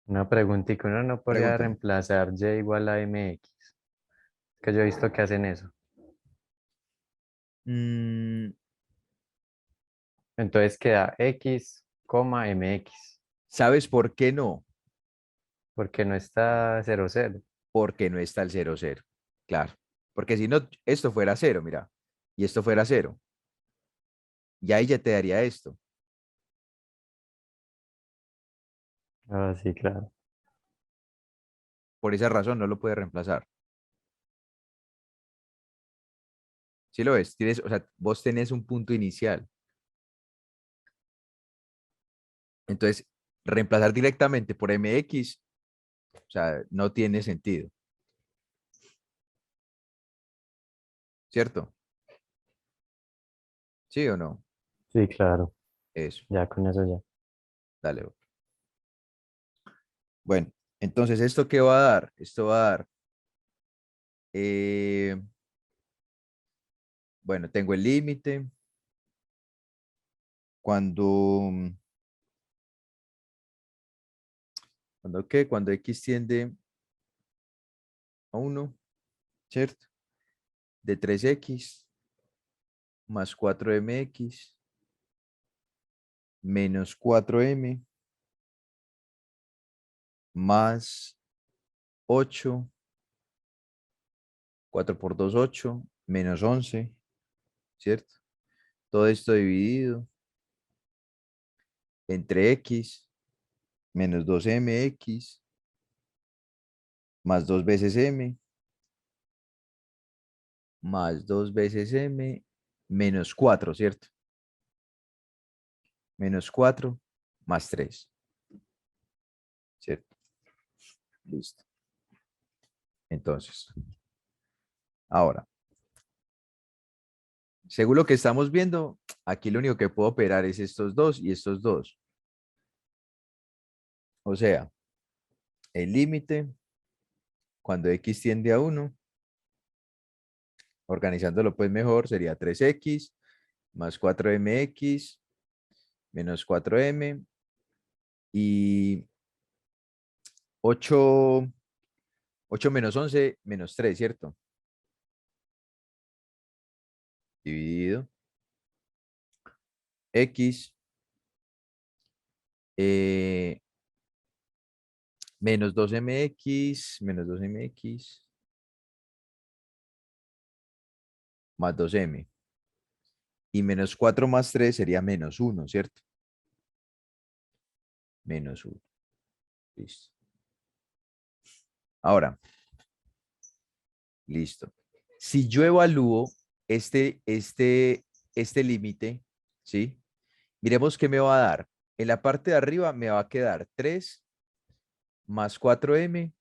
Una preguntita, uno no podría Pregúntame. reemplazar y igual a mx, que yo he visto que hacen eso. Mm, Entonces queda x, mx, ¿Sabes por qué no? porque no está 0,0. Porque no está el 0,0. Claro. Porque si no, esto fuera 0, mira, y esto fuera 0. Y ahí ya te daría esto. Ah, sí, claro. Por esa razón no lo puedes reemplazar. ¿Sí lo ves? Tienes, o sea, vos tenés un punto inicial. Entonces, reemplazar directamente por mx, o sea, no tiene sentido, ¿cierto? ¿Sí o no? Sí, claro. Eso, Ya con eso ya. dale. Bro. Bueno, entonces, ¿esto qué va a dar? Esto va a dar, eh, bueno, tengo el límite. Cuando, ¿cuándo qué? Cuando X tiende a 1, ¿cierto? De 3X más 4MX menos 4M más 8, 4 por 2, 8, menos 11, ¿cierto? Todo esto dividido entre X menos 2MX más 2 veces M más 2 veces M menos 4, ¿cierto? Menos 4 más 3, ¿cierto? Listo. Entonces, ahora, según lo que estamos viendo, aquí lo único que puedo operar es estos dos y estos dos. O sea, el límite cuando X tiende a 1, organizándolo pues mejor, sería 3X más 4MX menos 4M y 8, 8 menos 11 menos 3, ¿cierto? Dividido X eh, menos 2MX más 2M. Y menos 4 más 3 sería menos 1, ¿cierto? Menos 1. Listo. Ahora, listo. Si yo evalúo este límite, ¿sí? Miremos qué me va a dar. En la parte de arriba me va a quedar 3 más 4M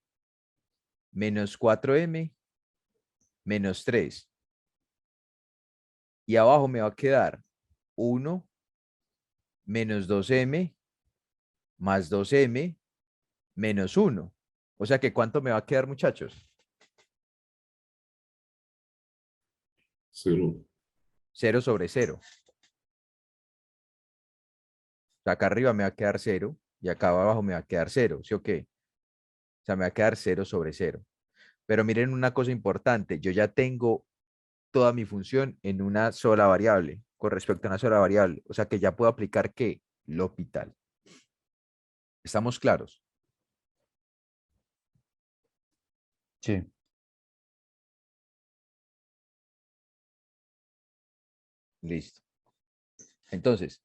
menos 4M menos 3. Y abajo me va a quedar 1 menos 2M más 2M menos 1. O sea que ¿cuánto me va a quedar, muchachos? 0. 0 sobre 0. O sea, acá arriba me va a quedar 0 y acá abajo me va a quedar 0, ¿sí o qué? O sea, me va a quedar 0 sobre 0. Pero miren una cosa importante, yo ya tengo toda mi función en una sola variable, con respecto a una sola variable. O sea que ya puedo aplicar ¿qué? L'Hopital. ¿Estamos claros? Sí. Listo. Entonces,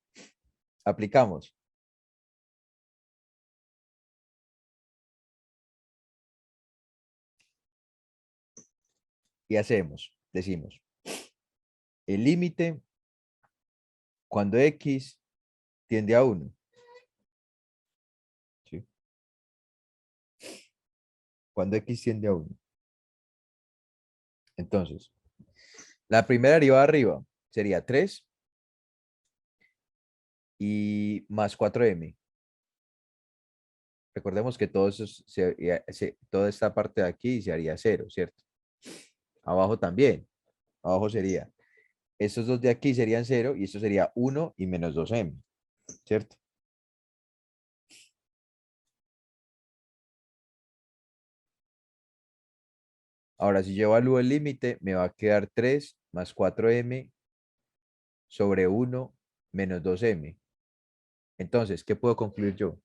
aplicamos. Y hacemos, decimos, el límite cuando X tiende a 1. ¿Sí? Cuando X tiende a 1. Entonces, la primera derivada arriba sería 3 y más 4M. Recordemos que todo eso toda esta parte de aquí se haría 0, ¿cierto? Abajo también. Abajo sería, estos dos de aquí serían 0 y esto sería 1 y menos 2M, ¿cierto? Ahora, si yo evalúo el límite, me va a quedar 3 más 4M sobre 1 menos 2M. Entonces, ¿qué puedo concluir yo?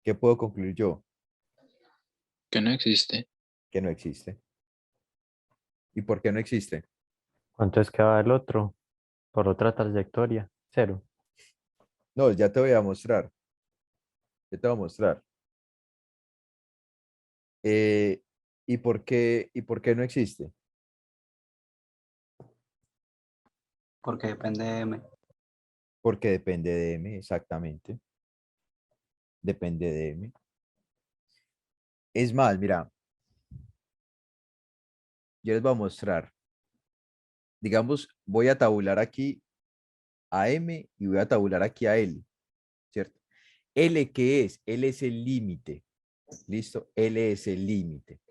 ¿Qué puedo concluir yo? Que no existe. Que no existe. ¿Y por qué no existe? ¿Cuánto es que va el otro? Por otra trayectoria. 0. No, ya te voy a mostrar. Ya te voy a mostrar. Eh, ¿Y por qué no existe? Porque depende de M. Porque depende de M, exactamente. depende de m. Es más, mira, yo les voy a mostrar. Digamos, voy a tabular aquí a m y voy a tabular aquí a L, ¿cierto? L, ¿qué es? L es el límite. ¿Listo? L es el límite.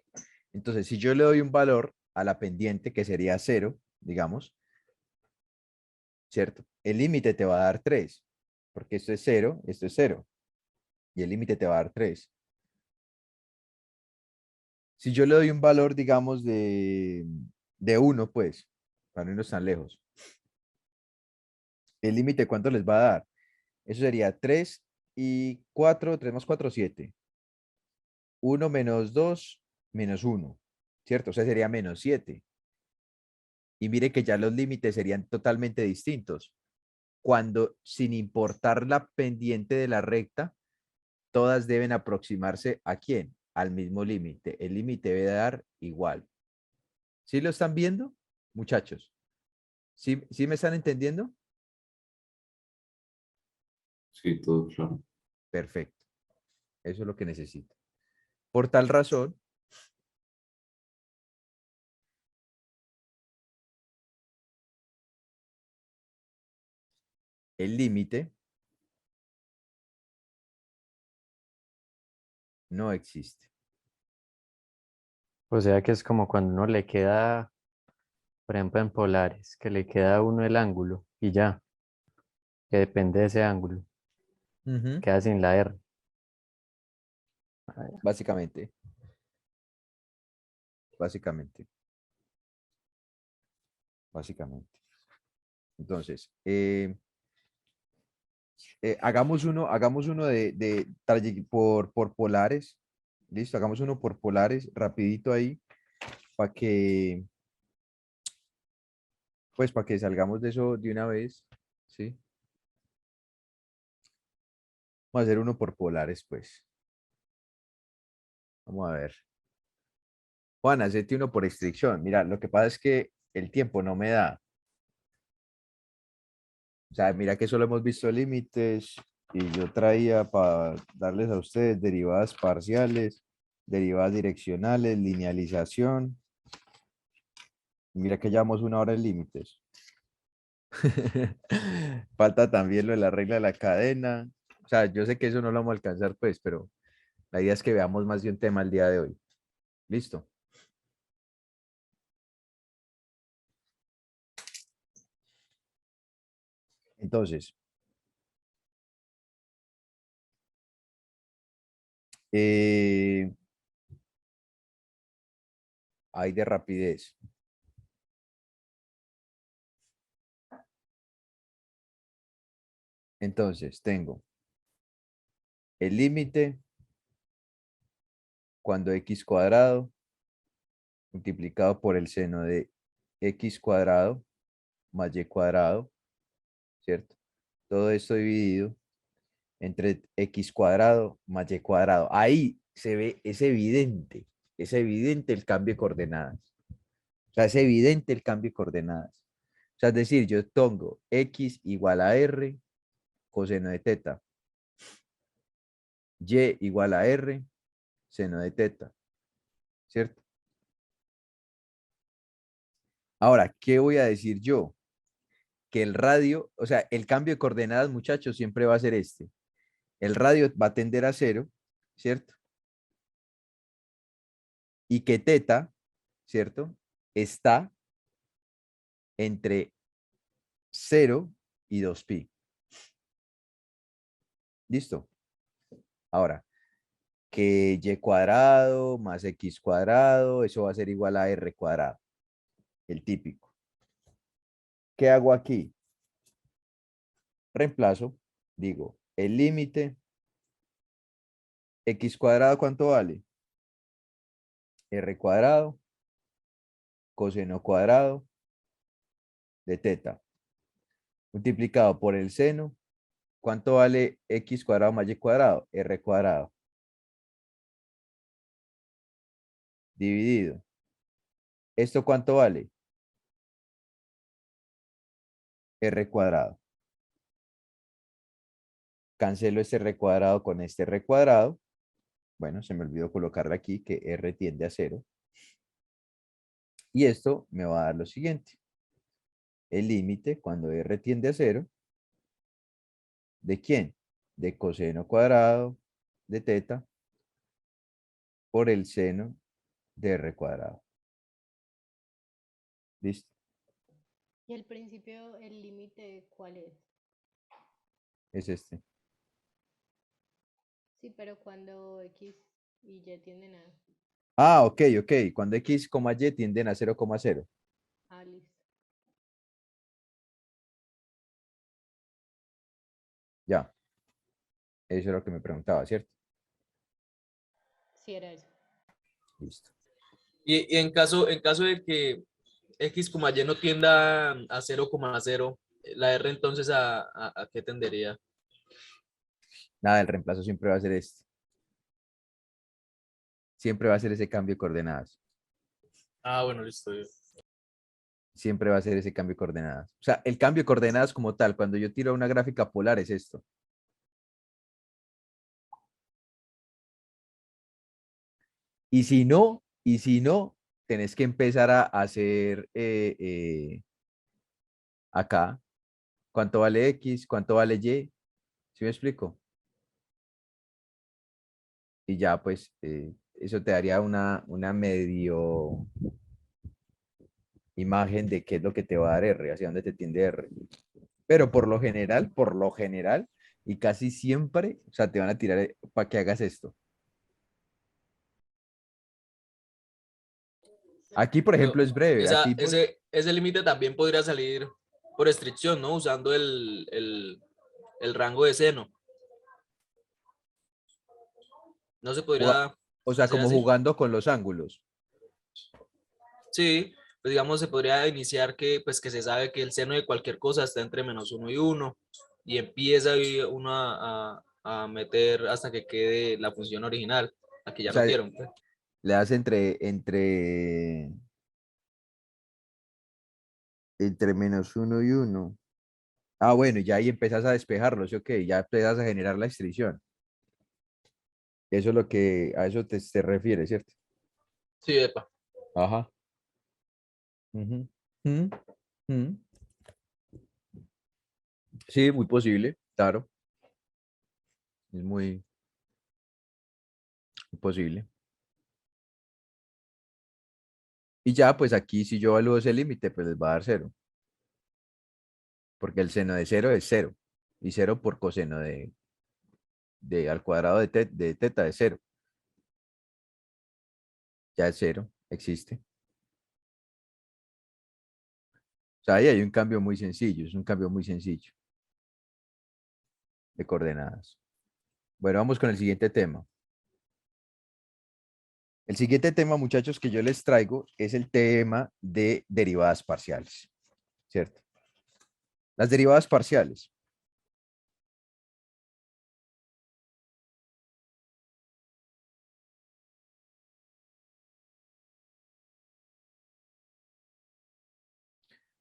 Entonces, si yo le doy un valor a la pendiente, que sería 0, digamos, ¿cierto? El límite te va a dar 3, porque esto es 0, esto es 0. Y el límite te va a dar 3. Si yo le doy un valor, digamos, de 1, pues, para no irnos tan lejos, el límite, ¿cuánto les va a dar? Eso sería 3 y 4, 3 más 4, 7. 1 menos 2, menos 1, ¿cierto? O sea, sería menos 7. Y mire que ya los límites serían totalmente distintos. Cuando, sin importar la pendiente de la recta, todas deben aproximarse ¿a quién? Al mismo límite. El límite debe dar igual. ¿Sí lo están viendo, muchachos? ¿Sí me están entendiendo? Sí, todo claro. Perfecto. Eso es lo que necesito. Por tal razón, el límite no existe. O sea que es como cuando uno le queda, por ejemplo, en polares, que le queda a uno el ángulo y ya, que depende de ese ángulo, Ujú. queda sin la R. Ah, ya. Básicamente. Básicamente. Básicamente. Entonces, hagamos uno por polares. Listo, hagamos uno por polares, rapidito ahí, para que, pues, para que salgamos de eso de una vez, ¿sí? Vamos a hacer uno por polares, pues. Vamos a ver. Juan, hacete uno por restricción. Mira, lo que pasa es que el tiempo no me da. O sea, mira que solo hemos visto límites y yo traía para darles a ustedes derivadas parciales, derivadas direccionales, linealización. Mira que llevamos 1 hora en límites. Falta también lo de la regla de la cadena. O sea, yo sé que eso no lo vamos a alcanzar, pues, pero la idea es que veamos más de un tema el día de hoy. ¿Listo? Entonces, eh, hay de rapidez. Entonces, tengo el límite cuando x cuadrado multiplicado por el seno de x cuadrado más y cuadrado, ¿cierto? Todo esto dividido entre x cuadrado más y cuadrado. Ahí se ve, es evidente el cambio de coordenadas. O sea, es evidente el cambio de coordenadas. O sea, es decir, yo pongo x igual a r coseno de teta, y igual a r seno de teta, ¿cierto? Ahora, ¿qué voy a decir yo? Que el radio, o sea, el cambio de coordenadas, muchachos, siempre va a ser este. El radio va a tender a 0, ¿cierto? Y que teta, ¿cierto? Está entre 0 y 2pi. ¿Listo? Ahora, que y cuadrado más x cuadrado, eso va a ser igual a r cuadrado, el típico. ¿Qué hago aquí? Reemplazo, digo, el límite, x cuadrado, ¿cuánto vale? R cuadrado, coseno cuadrado de teta, multiplicado por el seno. ¿Cuánto vale x cuadrado más y cuadrado? R cuadrado. Dividido. ¿Esto cuánto vale? R cuadrado. cancelo este r cuadrado con este r cuadrado. Bueno, se me olvidó colocarle aquí que r tiende a 0. Y esto me va a dar lo siguiente. El límite cuando r tiende a 0, ¿de quién? De coseno cuadrado de teta por el seno de r cuadrado. ¿Listo? ¿Y el principio, el límite, cuál es? Es este. Sí, pero cuando X y Y tienden a... Ah, ok. Cuando x, y tienden a 0,0. Ah, listo. Ya. Eso es lo que me preguntaba, ¿cierto? Sí, era eso. Listo. Y en caso de que X, Y no tienda a 0,0, la R entonces ¿a qué tendería? Nada, el reemplazo siempre va a ser este. Siempre va a ser ese cambio de coordenadas. Ah, bueno, listo. Siempre va a ser ese cambio de coordenadas. O sea, el cambio de coordenadas como tal, cuando yo tiro una gráfica polar es esto. Y si no, tenés que empezar a hacer acá, cuánto vale X, cuánto vale Y. ¿Sí me explico? Y ya, pues, eso te daría una medio imagen de qué es lo que te va a dar R, hacia dónde te tiende R. Pero por lo general, y casi siempre, o sea, te van a tirar para que hagas esto. Aquí, por Pero ejemplo, es breve. Aquí, pues, ese límite también podría salir por restricción, ¿no? Usando el rango de seno. No se juga- podría o sea, hacer como así. jugando con los ángulos. Sí, pues digamos, se podría iniciar que, pues, que se sabe que el seno de cualquier cosa está entre -1 y 1 y empieza ahí uno a meter hasta que quede la función original, la que O ya sea, metieron, pues. le das entre -1 y 1. Ah, bueno, y ya ahí empezás a despejarlo, ¿sí? Ok, ya empezás a generar la extinción. Eso es lo que, a eso te refieres, ¿cierto? Sí, epa. Ajá. Ujú. Mm, mm. Sí, muy posible, claro. Es muy posible. Y ya, pues aquí si yo evalúo ese límite, pues les va a dar 0. Porque el seno de 0 es 0. Y 0 por coseno de al cuadrado de teta es 0. Ya es 0, existe. O sea, ahí hay un cambio muy sencillo, es un cambio muy sencillo de coordenadas. Bueno, vamos con el siguiente tema. El siguiente tema, muchachos, que yo les traigo es el tema de derivadas parciales, ¿cierto? Las derivadas parciales.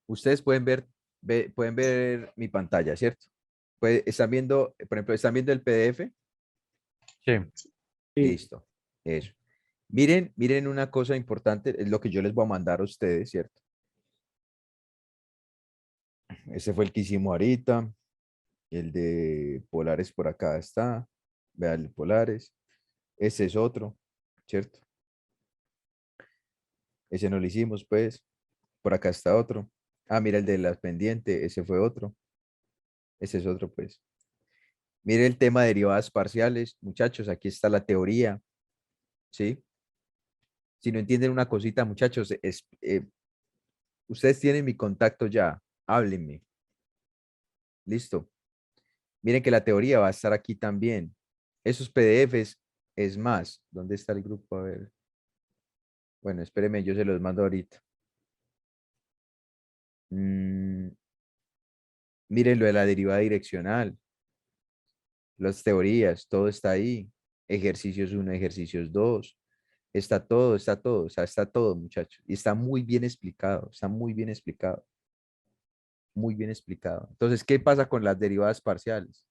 Ustedes pueden ver mi pantalla, ¿cierto? Están viendo, por ejemplo, están viendo el PDF. Sí. Listo. Eso. Miren una cosa importante, es lo que yo les voy a mandar a ustedes, ¿cierto? Ese fue el que hicimos ahorita. El de polares por acá está. Vean el de polares. Ese es otro, ¿cierto? Ese no lo hicimos, pues. Por acá está otro. Ah, mira el de las pendientes. Ese fue otro. Ese es otro, pues. Mire el tema de derivadas parciales. Muchachos, aquí está la teoría, ¿sí? Si no entienden una cosita, muchachos, ustedes tienen mi contacto ya. Háblenme. Listo. Miren que la teoría va a estar aquí también. Esos PDFs, es más, ¿dónde está el grupo? A ver. Bueno, espérenme, yo se los mando ahorita. Mm, miren lo de la derivada direccional, las teorías, todo está ahí. Ejercicios 1, ejercicios 2. Está todo, o sea, está todo, muchachos. Y está muy bien explicado, está muy bien explicado. Muy bien explicado. Entonces, ¿qué pasa con las derivadas parciales?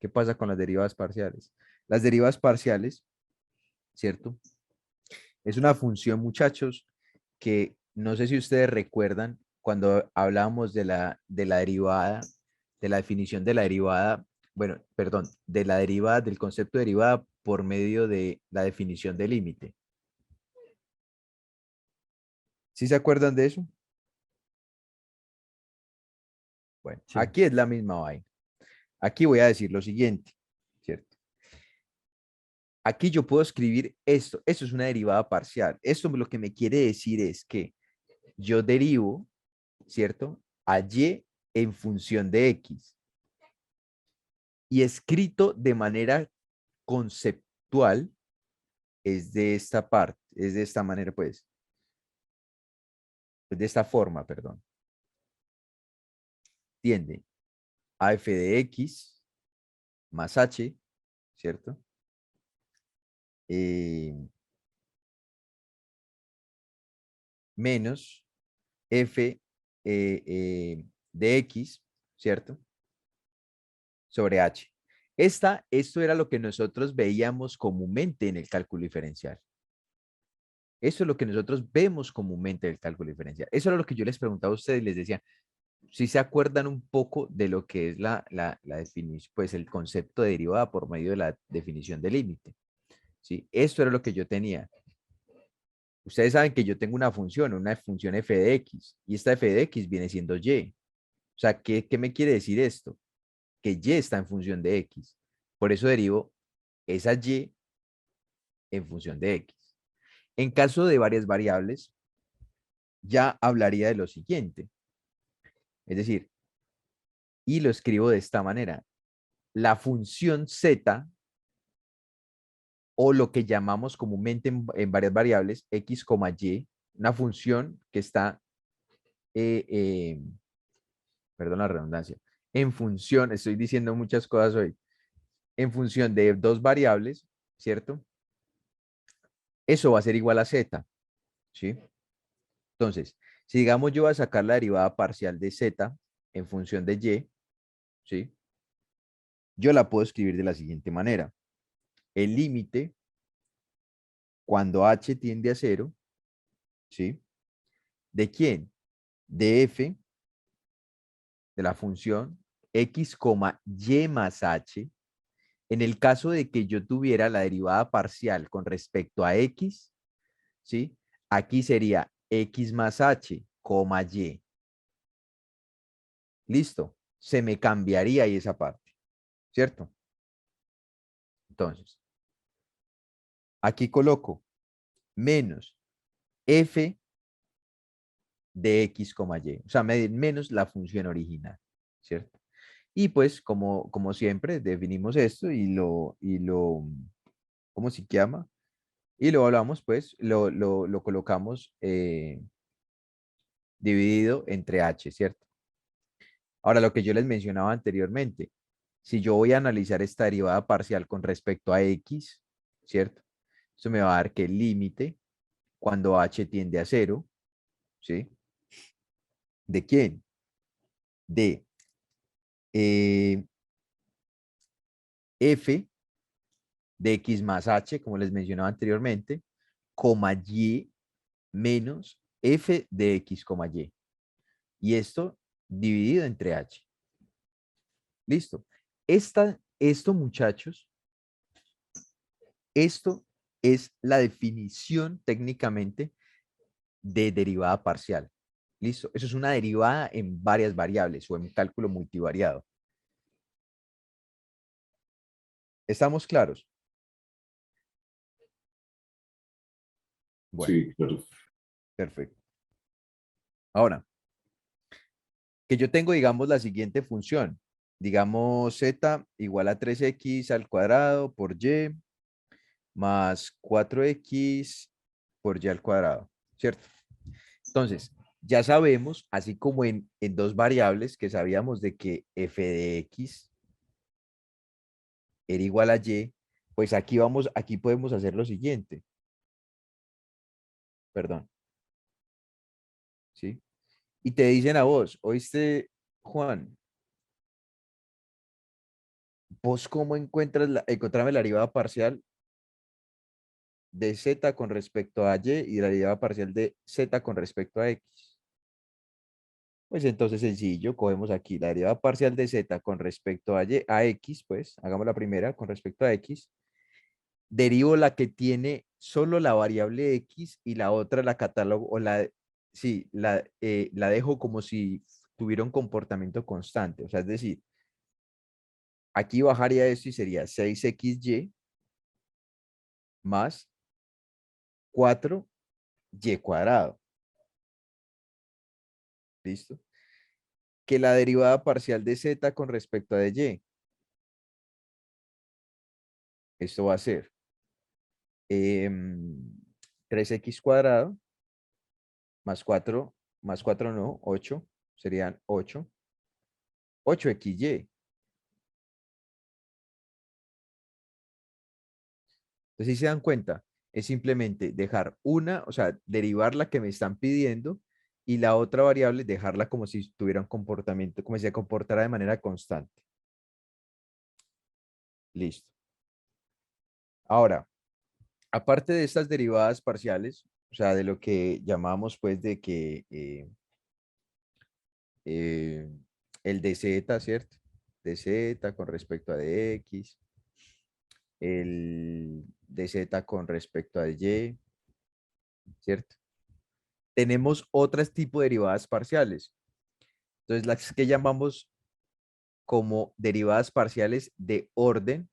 ¿Qué pasa con las derivadas parciales? Las derivadas parciales, ¿cierto? Es una función, muchachos, que no sé si ustedes recuerdan cuando hablábamos de la derivada, de la definición de la derivada, bueno, perdón, de la derivada, del concepto de derivada por medio de la definición de límite. ¿Sí se acuerdan de eso? Bueno, Sí. aquí es la misma vaina. Aquí voy a decir lo siguiente, ¿cierto? Aquí yo puedo escribir esto. Esto es una derivada parcial. Esto lo que me quiere decir es que yo derivo, ¿cierto? A y en función de x. Y escrito de manera conceptual es de esta parte, es de esta manera, pues. Es de esta forma, perdón. Tiende a f de x más h, ¿cierto? Menos f de x, ¿cierto? Sobre h. Esto era lo que nosotros veíamos comúnmente en el cálculo diferencial. Eso es lo que nosotros vemos comúnmente en el cálculo diferencial. Eso era lo que yo les preguntaba a ustedes y les decía, si se acuerdan un poco de lo que es la definición, pues el concepto de derivada por medio de la definición de límite. ¿Sí? Esto era lo que yo tenía. Ustedes saben que yo tengo una función f de x, y esta f de x viene siendo y. O sea, ¿qué me quiere decir esto? Que y está en función de x. Por eso derivo esa y en función de x. En caso de varias variables, ya hablaría de lo siguiente. Es decir, y lo escribo de esta manera. La función z, o lo que llamamos comúnmente en varias variables, x, y, una función que está, perdón la redundancia, en función, estoy diciendo muchas cosas hoy, en función de dos variables, ¿cierto? Eso va a ser igual a z, ¿sí? Entonces, si digamos yo voy a sacar la derivada parcial de z en función de y, ¿sí? Yo la puedo escribir de la siguiente manera. El límite cuando h tiende a 0, ¿sí? ¿De quién? De f, de la función x, y más h. En el caso de que yo tuviera la derivada parcial con respecto a x, ¿sí? Aquí sería x más h, y. Listo. Se me cambiaría ahí esa parte, ¿cierto? Entonces, aquí coloco menos f de x, y. O sea, menos la función original, ¿cierto? Y pues, como siempre, definimos esto ¿cómo se llama? Y lo hablamos, pues, lo colocamos dividido entre h, ¿cierto? Ahora, lo que yo les mencionaba anteriormente, si yo voy a analizar esta derivada parcial con respecto a x, ¿cierto? Eso me va a dar que el límite, cuando h tiende a 0, ¿sí? ¿De quién? De eh, f de x más h, como les mencionaba anteriormente, y menos f de x, y. Y esto dividido entre h. Listo. Esto, muchachos, esto es la definición técnicamente de derivada parcial. Listo. Eso es una derivada en varias variables o en cálculo multivariado. ¿Estamos claros? Bueno, Sí, claro. perfecto. Ahora, que yo tengo, digamos, la siguiente función. Digamos, z igual a 3x al cuadrado por y más 4x por y al cuadrado, ¿cierto? Entonces, ya sabemos, así como en dos variables, que sabíamos de que f de x era igual a y, pues aquí podemos hacer lo siguiente. Perdón, ¿sí? Y te dicen a vos, ¿oíste, Juan? ¿Vos cómo encuentras encontrame la derivada parcial de z con respecto a y y la derivada parcial de z con respecto a x? Pues entonces sencillo, cogemos aquí la derivada parcial de z con respecto a x, pues hagamos la primera con respecto a x. Derivo la que tiene solo la variable x y la otra la catálogo, o sí, la dejo como si tuviera un comportamiento constante. O sea, es decir, aquí bajaría esto y sería 6xy más 4y cuadrado. ¿Listo? Que la derivada parcial de z con respecto a de y. Esto va a ser 3x cuadrado más 4 no, 8, serían 8xy. Entonces, si se dan cuenta, es simplemente dejar una, o sea, derivar la que me están pidiendo y la otra variable dejarla como si tuviera un comportamiento, como si se comportara de manera constante. Listo. Ahora, aparte de estas derivadas parciales, o sea, de lo que llamamos pues de que eh, el dz, ¿cierto? Dz con respecto a dx, el dz con respecto a y, ¿cierto? Tenemos otros tipos de derivadas parciales. Entonces, las que llamamos como derivadas parciales de orden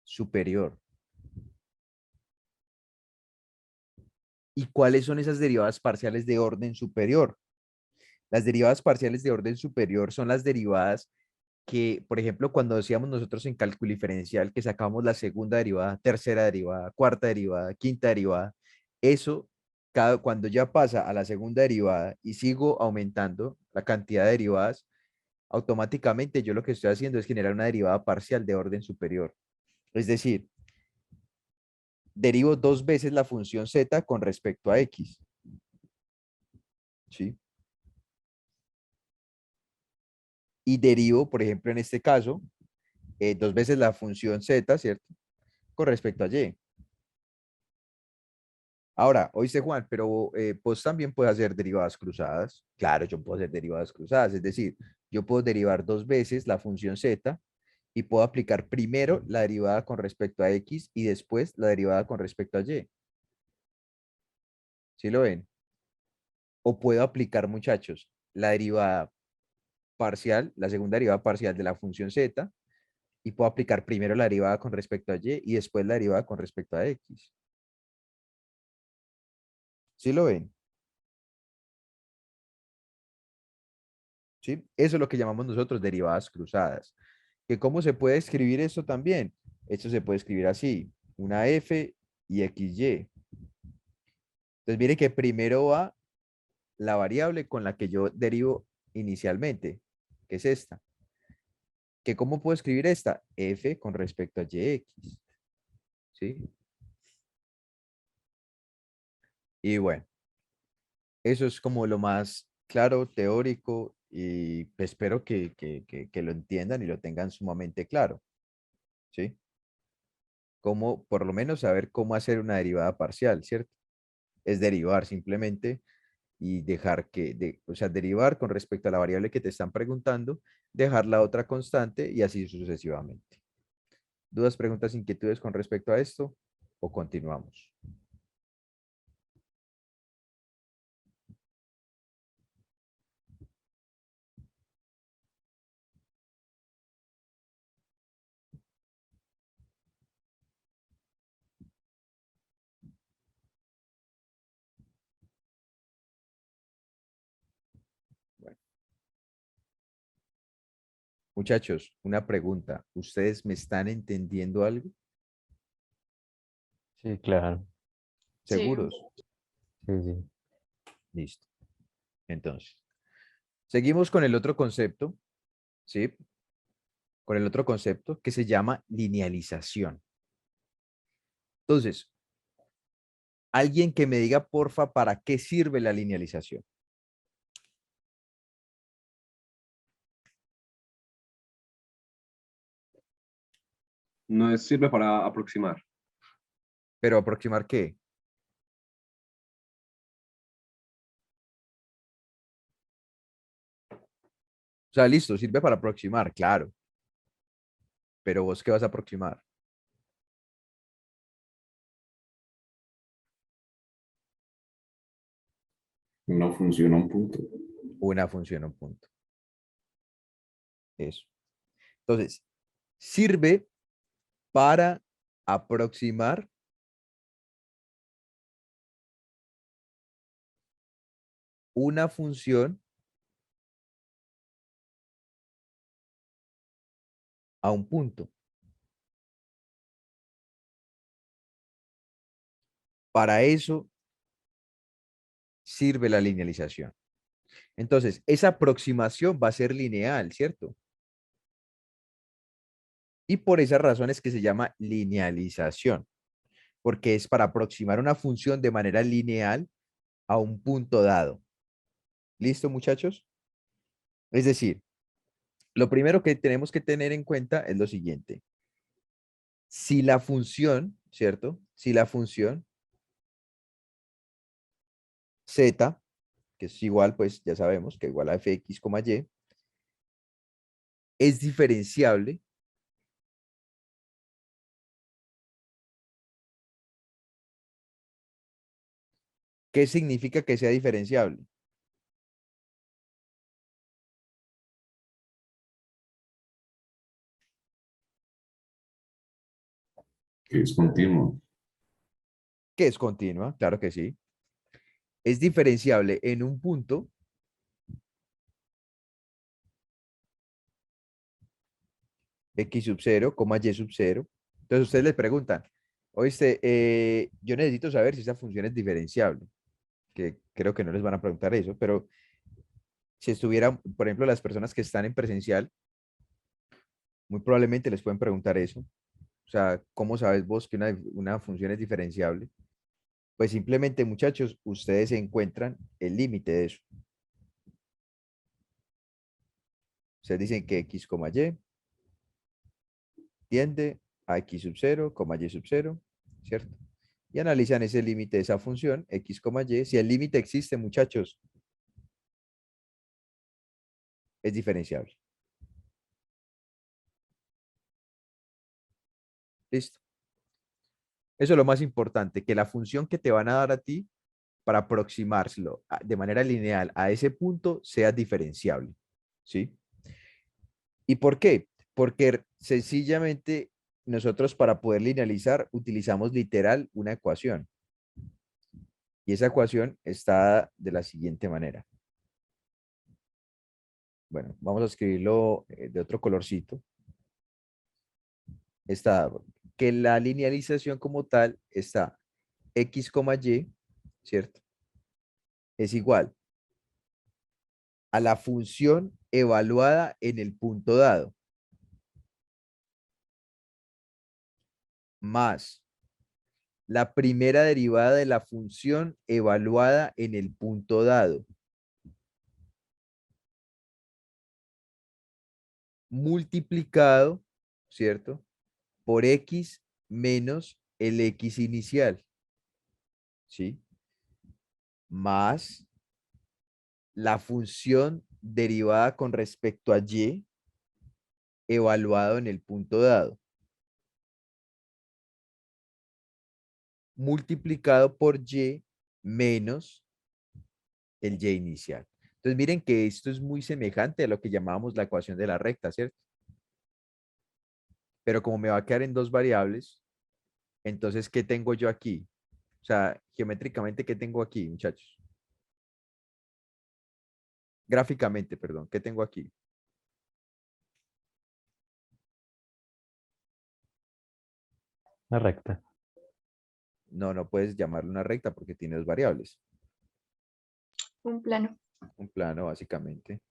superior. ¿Y cuáles son esas derivadas parciales de orden superior? Las derivadas parciales de orden superior son las derivadas que, por ejemplo, cuando decíamos nosotros en cálculo diferencial que sacamos la segunda derivada, tercera derivada, cuarta derivada, quinta derivada, eso, cuando ya pasa a la segunda derivada y sigo aumentando la cantidad de derivadas, automáticamente yo lo que estoy haciendo es generar una derivada parcial de orden superior. Es decir, derivo dos veces la función z con respecto a x. ¿Sí? Y derivo, por ejemplo, en este caso, dos veces la función z, ¿cierto? Con respecto a y. Ahora, oíste Juan, pero pues también puedes hacer derivadas cruzadas. Claro, yo puedo hacer derivadas cruzadas, es decir, yo puedo derivar dos veces la función z y puedo aplicar primero la derivada con respecto a x y después la derivada con respecto a y. ¿Sí lo ven? O puedo aplicar, muchachos, la derivada parcial, la segunda derivada parcial de la función z y puedo aplicar primero la derivada con respecto a y y después la derivada con respecto a x. ¿Sí lo ven? ¿Sí? Eso es lo que llamamos nosotros derivadas cruzadas. ¿Que cómo se puede escribir esto también? Esto se puede escribir así, una f y xy. Entonces mire que primero va la variable con la que yo derivo inicialmente, que es esta. ¿Que cómo puedo escribir esta? F con respecto a yx. ¿Sí? Y bueno, eso es como lo más claro, teórico, y espero que lo entiendan y lo tengan sumamente claro. ¿Sí? Cómo, por lo menos, saber cómo hacer una derivada parcial, ¿cierto? Es derivar simplemente y dejar o sea, derivar con respecto a la variable que te están preguntando, dejar la otra constante y así sucesivamente. ¿Dudas, preguntas, inquietudes con respecto a esto? ¿O continuamos? Bueno, muchachos, una pregunta. ¿Ustedes me están entendiendo algo? Sí, claro. Sí. ¿Seguros? Sí, sí. Listo. Entonces, seguimos con el otro concepto, ¿sí? Con el otro concepto que se llama linealización. Entonces, alguien que me diga, porfa, ¿para qué sirve la linealización? No sirve para aproximar. ¿Pero aproximar qué? O sea, listo, sirve para aproximar, claro. Pero vos, ¿qué vas a aproximar? No funciona un punto. Una función, un punto. Eso. Entonces, sirve para aproximar una función a un punto. Para eso sirve la linealización. Entonces, esa aproximación va a ser lineal, ¿cierto? Y por esa razón es que se llama linealización, porque es para aproximar una función de manera lineal a un punto dado. ¿Listo, muchachos? Es decir, lo primero que tenemos que tener en cuenta es lo siguiente. Si la función, ¿cierto? Si la función z, que es igual, pues ya sabemos que igual a fx, y, es diferenciable, ¿qué significa que sea diferenciable? Que es continuo. Que es continua, claro que sí. Es diferenciable en un punto x sub 0, y sub 0. Entonces ustedes les preguntan, oíste, yo necesito saber si esa función es diferenciable, que creo que no les van a preguntar eso, pero si estuvieran, por ejemplo, las personas que están en presencial, muy probablemente les pueden preguntar eso. O sea, ¿cómo sabes vos que una función es diferenciable? Pues simplemente, muchachos, ustedes encuentran el límite de eso. Ustedes dicen que x, y tiende a x sub 0, y sub 0, ¿cierto? Y analizan ese límite de esa función, x, y. Si el límite existe, muchachos, es diferenciable. Listo. Eso es lo más importante, que la función que te van a dar a ti para aproximárselo de manera lineal a ese punto sea diferenciable. ¿Sí? ¿Y por qué? Porque sencillamente nosotros para poder linealizar utilizamos literal una ecuación. Y esa ecuación está de la siguiente manera. Bueno, vamos a escribirlo de otro colorcito. Está que la linealización como tal está x, y, ¿cierto? Es igual a la función evaluada en el punto dado, más la primera derivada de la función evaluada en el punto dado, multiplicado, ¿cierto? Por x menos el x inicial, ¿sí? Más la función derivada con respecto a y evaluado en el punto dado, multiplicado por y menos el y inicial. Entonces miren que esto es muy semejante a lo que llamábamos la ecuación de la recta, ¿cierto? Pero como me va a quedar en dos variables, entonces, ¿qué tengo yo aquí? O sea, geométricamente, ¿qué tengo aquí, muchachos? Gráficamente, perdón, ¿qué tengo aquí? La recta. No, no puedes llamarlo una recta porque tiene dos variables. Un plano. Un plano, básicamente.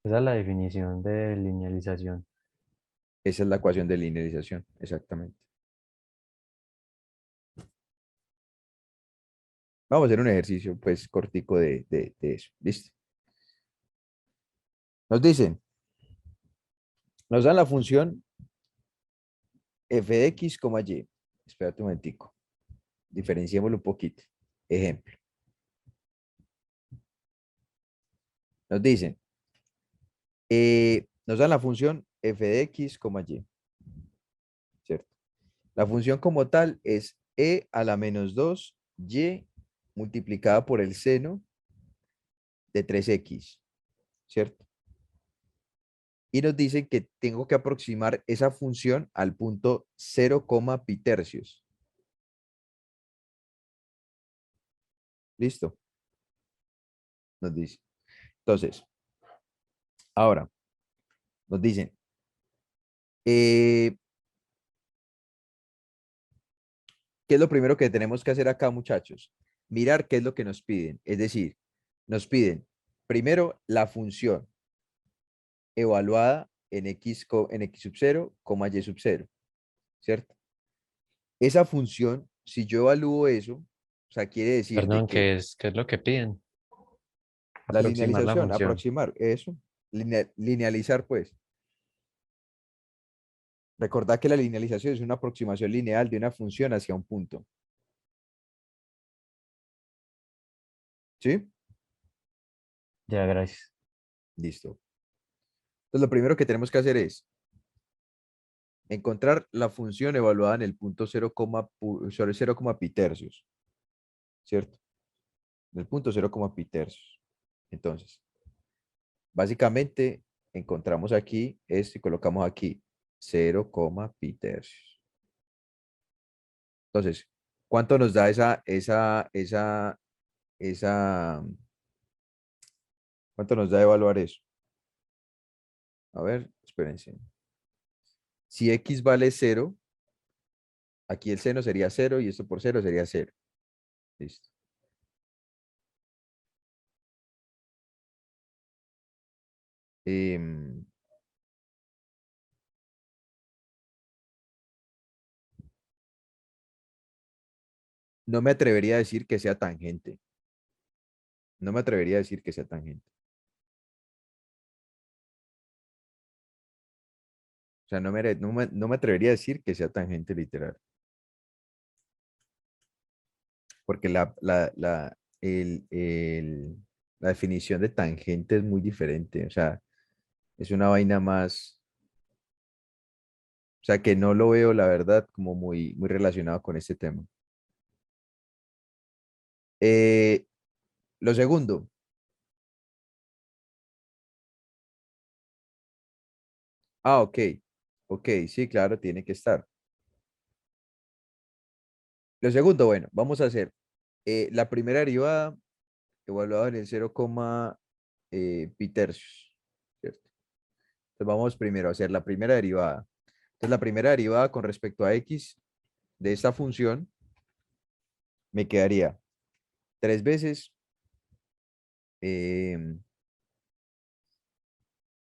Esa es la definición de linealización. Esa es la ecuación de linealización, exactamente. Vamos a hacer un ejercicio, pues, cortico de eso. ¿Listo? Nos dicen, nos dan la función f de x, y. Espérate un momentico. Diferenciémoslo un poquito. Ejemplo. Nos dicen, nos dan la función f de x, y. ¿Cierto? La función como tal es e a la menos 2 y multiplicada por el seno de 3x, ¿cierto? Y nos dicen que tengo que aproximar esa función al punto 0, pi tercios. ¿Listo? Nos dice. Entonces, ahora, nos dicen, ¿qué es lo primero que tenemos que hacer acá, muchachos? Mirar qué es lo que nos piden. Es decir, nos piden primero la función evaluada en x sub 0, y sub 0, ¿cierto? Esa función, si yo evalúo eso, o sea, quiere decir de Perdón, que qué es lo que piden? la Aproximar la linealización, función. aproximar, eso, linealizar, pues. Recordad que la linealización es una aproximación lineal de una función hacia un punto. ¿Sí? Ya, gracias. Listo. Entonces, lo primero que tenemos que hacer es encontrar la función evaluada en el punto 0, sobre 0, pi tercios. ¿Cierto? En el punto 0, pi tercios. Entonces, básicamente, encontramos aquí esto y colocamos aquí 0, pi tercios. Entonces, ¿cuánto nos da esa, cuánto nos da evaluar eso? A ver, espérense. Si x vale 0, aquí el seno sería 0 y esto por 0 sería 0. Listo. Em, no me atrevería a decir que sea tangente. No me atrevería a decir que sea tangente. O sea, no me atrevería a decir que sea tangente literal. Porque la definición de tangente es muy diferente. O sea, es una vaina más. O sea, que no lo veo, la verdad, como muy relacionado con este tema. Eh, lo segundo. Ah, ok. Ok, sí, claro, tiene que estar. Lo segundo, bueno, vamos a hacer la primera derivada evaluada en el 0, pi tercios, ¿cierto? Entonces vamos primero a hacer la primera derivada. Entonces la primera derivada con respecto a x de esta función me quedaría 3 veces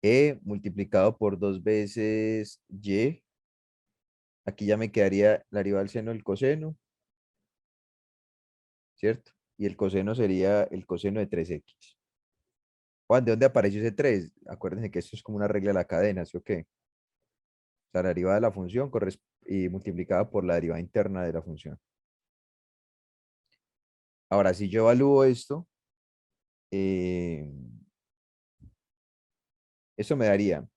e multiplicado por 2 veces y. Aquí ya me quedaría la derivada del seno del coseno, ¿cierto? Y el coseno sería el coseno de 3x. Juan, ¿de dónde apareció ese 3? Acuérdense que esto es como una regla de la cadena, ¿sí o qué? O sea, la derivada de la función y multiplicada por la derivada interna de la función. Ahora, si yo evalúo esto, eso me daría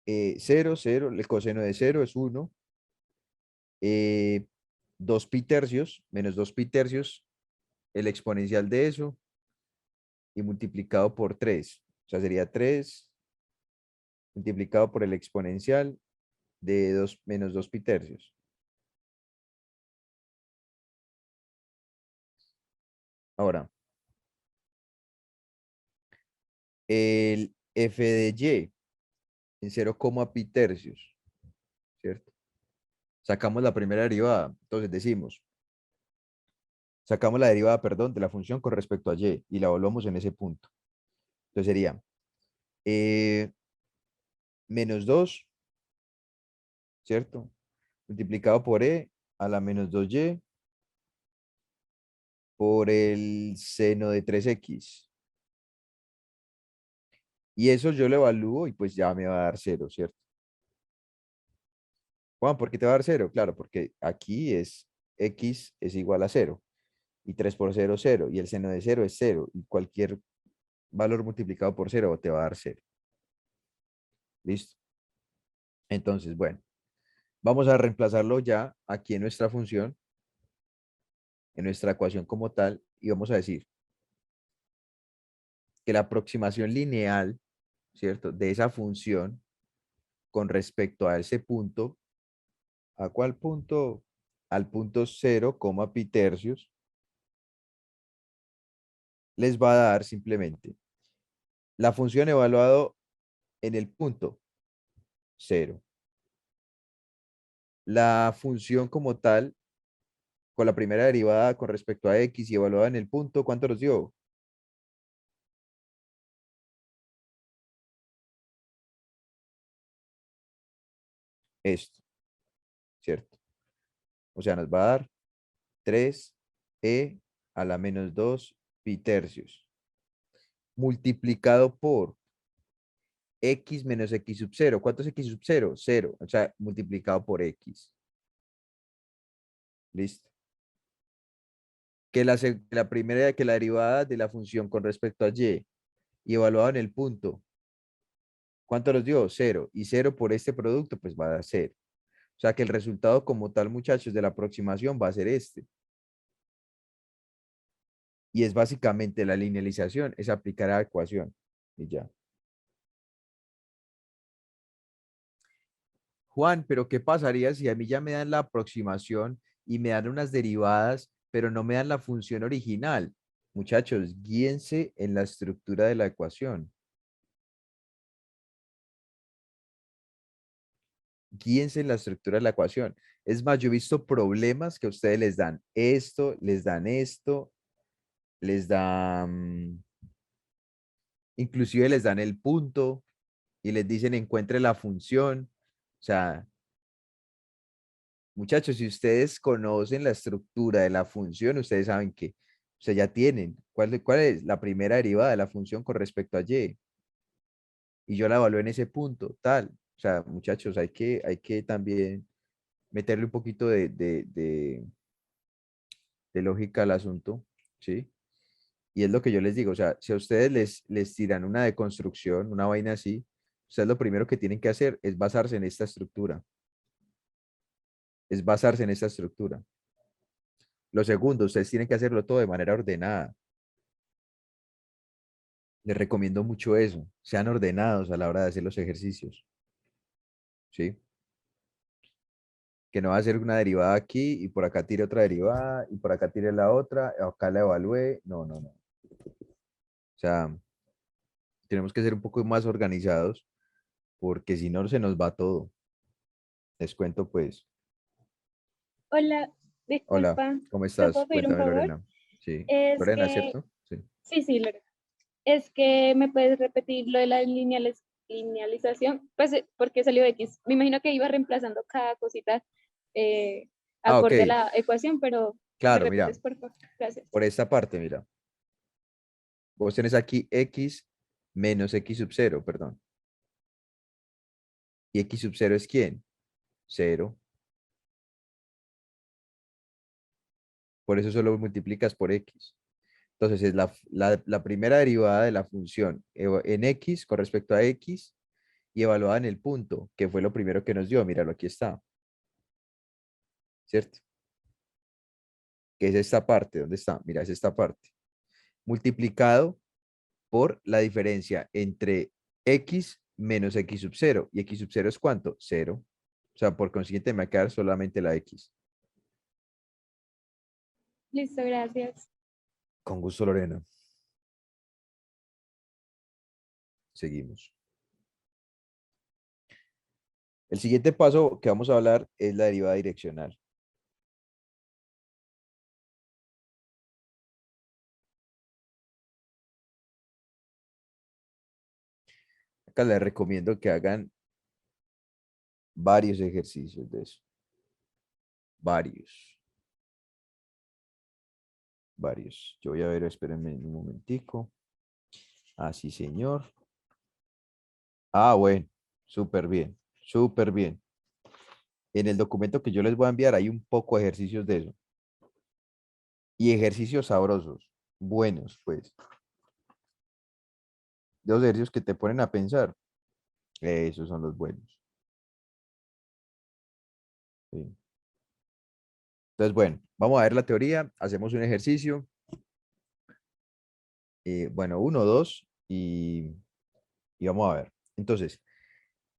0, 0, el coseno de 0 es 1, 2 pi tercios, menos 2 pi tercios, el exponencial de eso, y multiplicado por 3. O sea, sería 3 multiplicado por el exponencial de 2 menos 2 pi tercios. Ahora, el f de y en 0, pi tercios, ¿cierto? Sacamos la primera derivada. Entonces decimos, sacamos la derivada, perdón, de la función con respecto a y la evaluamos en ese punto. Entonces sería menos 2, ¿cierto? Multiplicado por a la menos 2y por el seno de 3x. Y eso yo lo evalúo y pues ya me va a dar 0, ¿cierto? Juan, ¿por qué te va a dar 0? Claro, porque aquí es x es igual a 0. Y 3 por 0, 0. Y el seno de 0 es 0. Y cualquier valor multiplicado por 0 te va a dar 0. ¿Listo? Entonces, bueno, vamos a reemplazarlo ya aquí en nuestra función, en nuestra ecuación como tal, y vamos a decir que la aproximación lineal, ¿cierto? De esa función con respecto a ese punto, ¿a cuál punto? Al punto 0, pi tercios, les va a dar simplemente la función evaluado en el punto 0. La función como tal, con la primera derivada con respecto a x y evaluada en el punto, ¿cuánto nos dio? Esto, ¿cierto? O sea, nos va a dar 3e a la menos 2 pi tercios, multiplicado por x menos x sub 0. ¿Cuánto es x sub 0? 0. O sea, multiplicado por x. Listo. La primera, que la derivada de la función con respecto a y evaluado en el punto, ¿cuánto nos dio? 0. Y 0 por este producto, pues va a dar 0. O sea que el resultado como tal, muchachos, de la aproximación va a ser este. Y es básicamente la linealización, es aplicar a la ecuación. Y ya. Juan, pero ¿qué pasaría si a mí ya me dan la aproximación y me dan unas derivadas, pero no me dan la función original? Muchachos, guíense en la estructura de la ecuación. Guíense en la estructura de la ecuación. Es más, yo he visto problemas que a ustedes les dan, inclusive les dan el punto y les dicen encuentre la función. O sea, muchachos, si ustedes conocen la estructura de la función, ustedes saben que, o sea, ya tienen. ¿Cuál es la primera derivada de la función con respecto a y? Y yo la evalúo en ese punto, tal. O sea, muchachos, hay que también meterle un poquito de lógica al asunto, ¿sí? Y es lo que yo les digo, o sea, si a ustedes les tiran una deconstrucción, una vaina así, ustedes lo primero que tienen que hacer es basarse en esta estructura. Es basarse en esta estructura. Lo segundo, ustedes tienen que hacerlo todo de manera ordenada. Les recomiendo mucho eso. Sean ordenados a la hora de hacer los ejercicios. ¿Sí? Que no va a hacer una derivada aquí y por acá tire otra derivada y por acá tire la otra, acá la evalúe. No, no, no. O sea, tenemos que ser un poco más organizados porque si no se nos va todo. Les cuento pues. Hola, Hola, disculpa, ¿cómo ¿te estás? puedo pedir un Cuéntame, favor? Lorena. Sí. Es Lorena, que, ¿cierto? Sí. sí, Lorena. Es que me puedes repetir lo de la linealización, pues porque salió X. Me imagino que iba reemplazando cada cosita Ah, acorde a ok. la ecuación, pero me Claro, mira, repites, por favor. Gracias. por esta parte, mira. Vos tenés aquí x menos x sub 0, perdón. ¿Y x sub 0 es quién? 0. Por eso solo multiplicas por x. Entonces es la primera derivada de la función en x con respecto a x y evaluada en el punto, que fue lo primero que nos dio. Míralo, aquí está. ¿Cierto? Que es esta parte. ¿Dónde está? Mira, es esta parte. Multiplicado por la diferencia entre x menos x sub 0. ¿Y x sub 0 es cuánto? 0. O sea, por consiguiente me va a quedar solamente la x. Listo, gracias. Con gusto, Lorena. Seguimos. El siguiente paso que vamos a hablar es la derivada direccional. Acá les recomiendo que hagan varios ejercicios de eso. Varios. Varios. Yo voy a ver, espérenme un momentico. Ah, sí, señor. Ah, bueno. Súper bien. Súper bien. En el documento que yo les voy a enviar hay un poco de ejercicios de eso. Y ejercicios sabrosos. Buenos, pues. De los ejercicios que te ponen a pensar. Esos son los buenos. Sí. Entonces, bueno, vamos a ver la teoría. Hacemos un ejercicio. Bueno, uno, dos. Y vamos a ver. Entonces,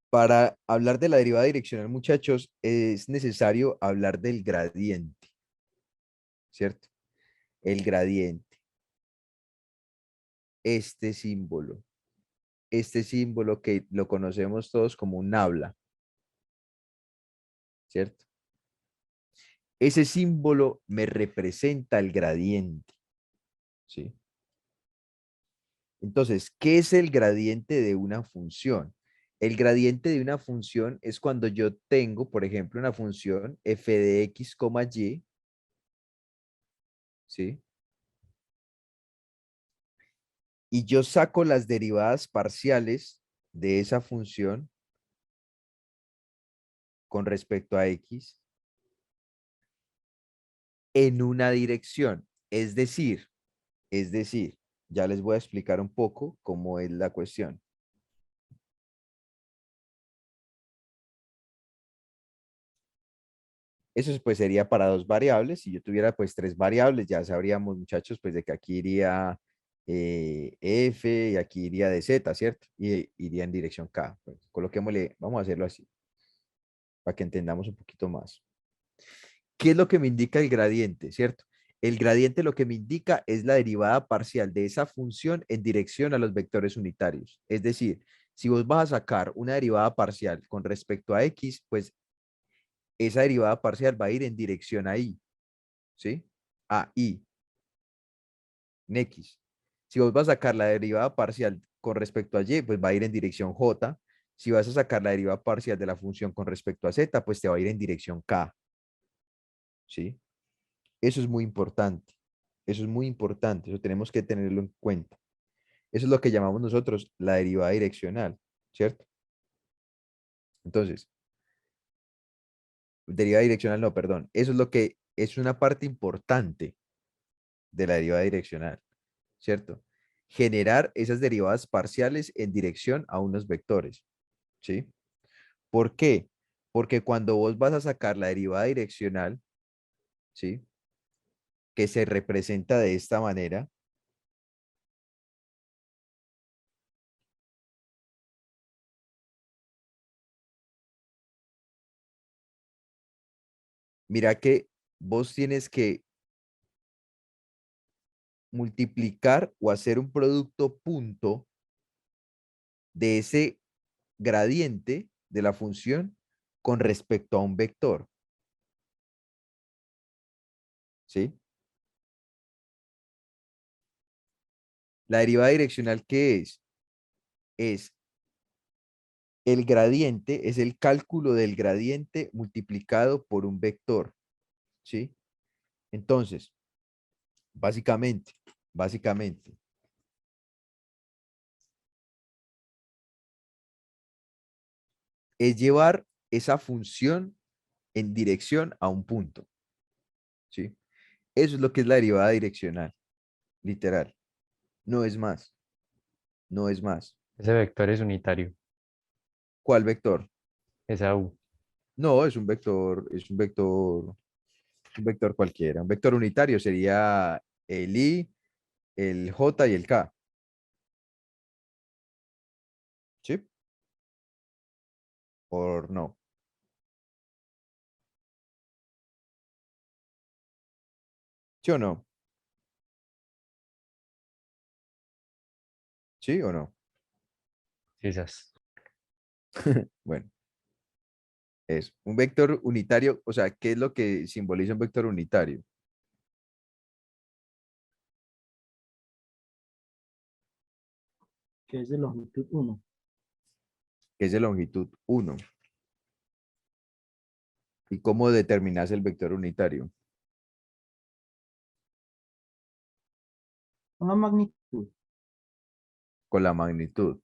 para hablar de la derivada direccional, muchachos, es necesario hablar del gradiente, ¿cierto? El gradiente. Este símbolo. Este símbolo que lo conocemos todos como un habla, ¿cierto? Ese símbolo me representa el gradiente, ¿sí? Entonces, ¿qué es el gradiente de una función? El gradiente de una función es cuando yo tengo, por ejemplo, una función f de x, y, ¿sí? Y yo saco las derivadas parciales de esa función con respecto a x en una dirección. Es decir, ya les voy a explicar un poco cómo es la cuestión. Eso pues sería para dos variables. Si yo tuviera pues tres variables, ya sabríamos, muchachos, pues de que aquí iría f y aquí iría de z, ¿cierto? Y iría en dirección k. Pues, coloquémosle, vamos a hacerlo así, para que entendamos un poquito más. ¿Qué es lo que me indica el gradiente, cierto? El gradiente lo que me indica es la derivada parcial de esa función en dirección a los vectores unitarios. Es decir, si vos vas a sacar una derivada parcial con respecto a x, pues esa derivada parcial va a ir en dirección a y, ¿sí? A y, en x. Si vos vas a sacar la derivada parcial con respecto a y, pues va a ir en dirección j. Si vas a sacar la derivada parcial de la función con respecto a z, pues te va a ir en dirección k, ¿sí? Eso es muy importante. Eso es muy importante. Eso tenemos que tenerlo en cuenta. Eso es lo que llamamos nosotros la derivada direccional, ¿cierto? Entonces, derivada direccional no, perdón. Eso es lo que es una parte importante de la derivada direccional, ¿cierto? Generar esas derivadas parciales en dirección a unos vectores, ¿sí? ¿Por qué? Porque cuando vos vas a sacar la derivada direccional, ¿sí? Que se representa de esta manera, mira que vos tienes que multiplicar o hacer un producto punto de ese gradiente de la función con respecto a un vector, ¿sí? La derivada direccional, ¿qué es? Es el gradiente, es el cálculo del gradiente multiplicado por un vector, ¿sí? Entonces, básicamente, es llevar esa función en dirección a un punto, ¿sí? Eso es lo que es la derivada direccional, literal. No es más, no es más. Ese vector es unitario, ¿Cuál vector? esa u. No, es un vector cualquiera. Un vector unitario sería el i, el j y el k, ¿sí? ¿O no? ¿Sí o no? ¿Sí o no? Quizás. Bueno. Es un vector unitario, o sea, ¿qué es lo que simboliza un vector unitario? Que es de longitud 1. Que es de longitud 1. ¿Y cómo determinas el vector unitario? Una magnitud. Con la magnitud.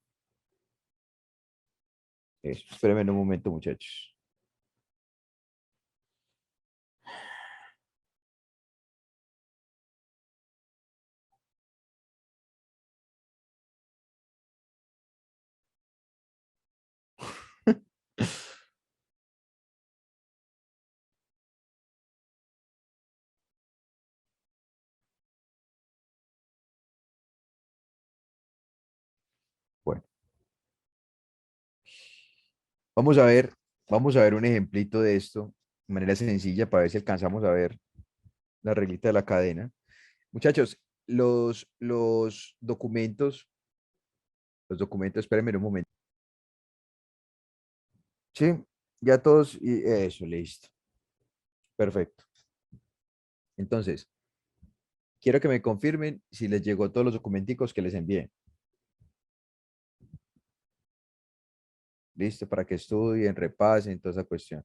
Eso. Espérenme un momento, muchachos. Bueno, vamos a ver un ejemplito de esto de manera sencilla para ver si alcanzamos a ver la reglita de la cadena. Muchachos, los documentos, espérenme un momento. Sí, ya todos, y eso, listo. Perfecto. Entonces, quiero que me confirmen si les llegó todos los documenticos que les envié. Listo, para que estudien, repasen, toda esa cuestión.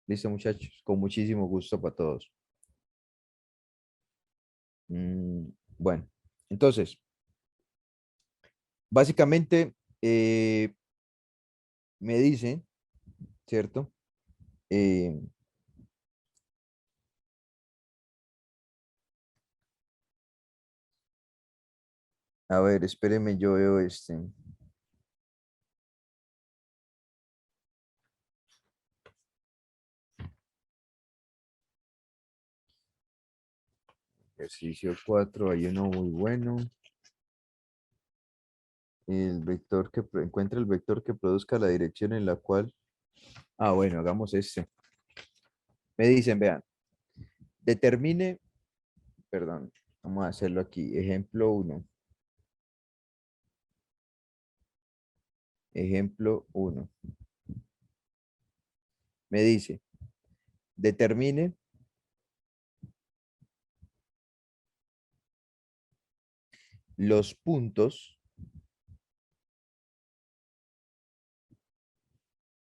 Listo, muchachos, con muchísimo gusto para todos. Bueno, entonces, básicamente, me dicen, ¿cierto? A ver, espérenme, yo veo este. Ejercicio 4, hay uno muy bueno. Encuentra el vector que produzca la dirección en la cual. Ah, bueno, hagamos este. Me dicen, vean, determine, perdón, vamos a hacerlo aquí. Ejemplo 1. Ejemplo 1. Me dice, determine los puntos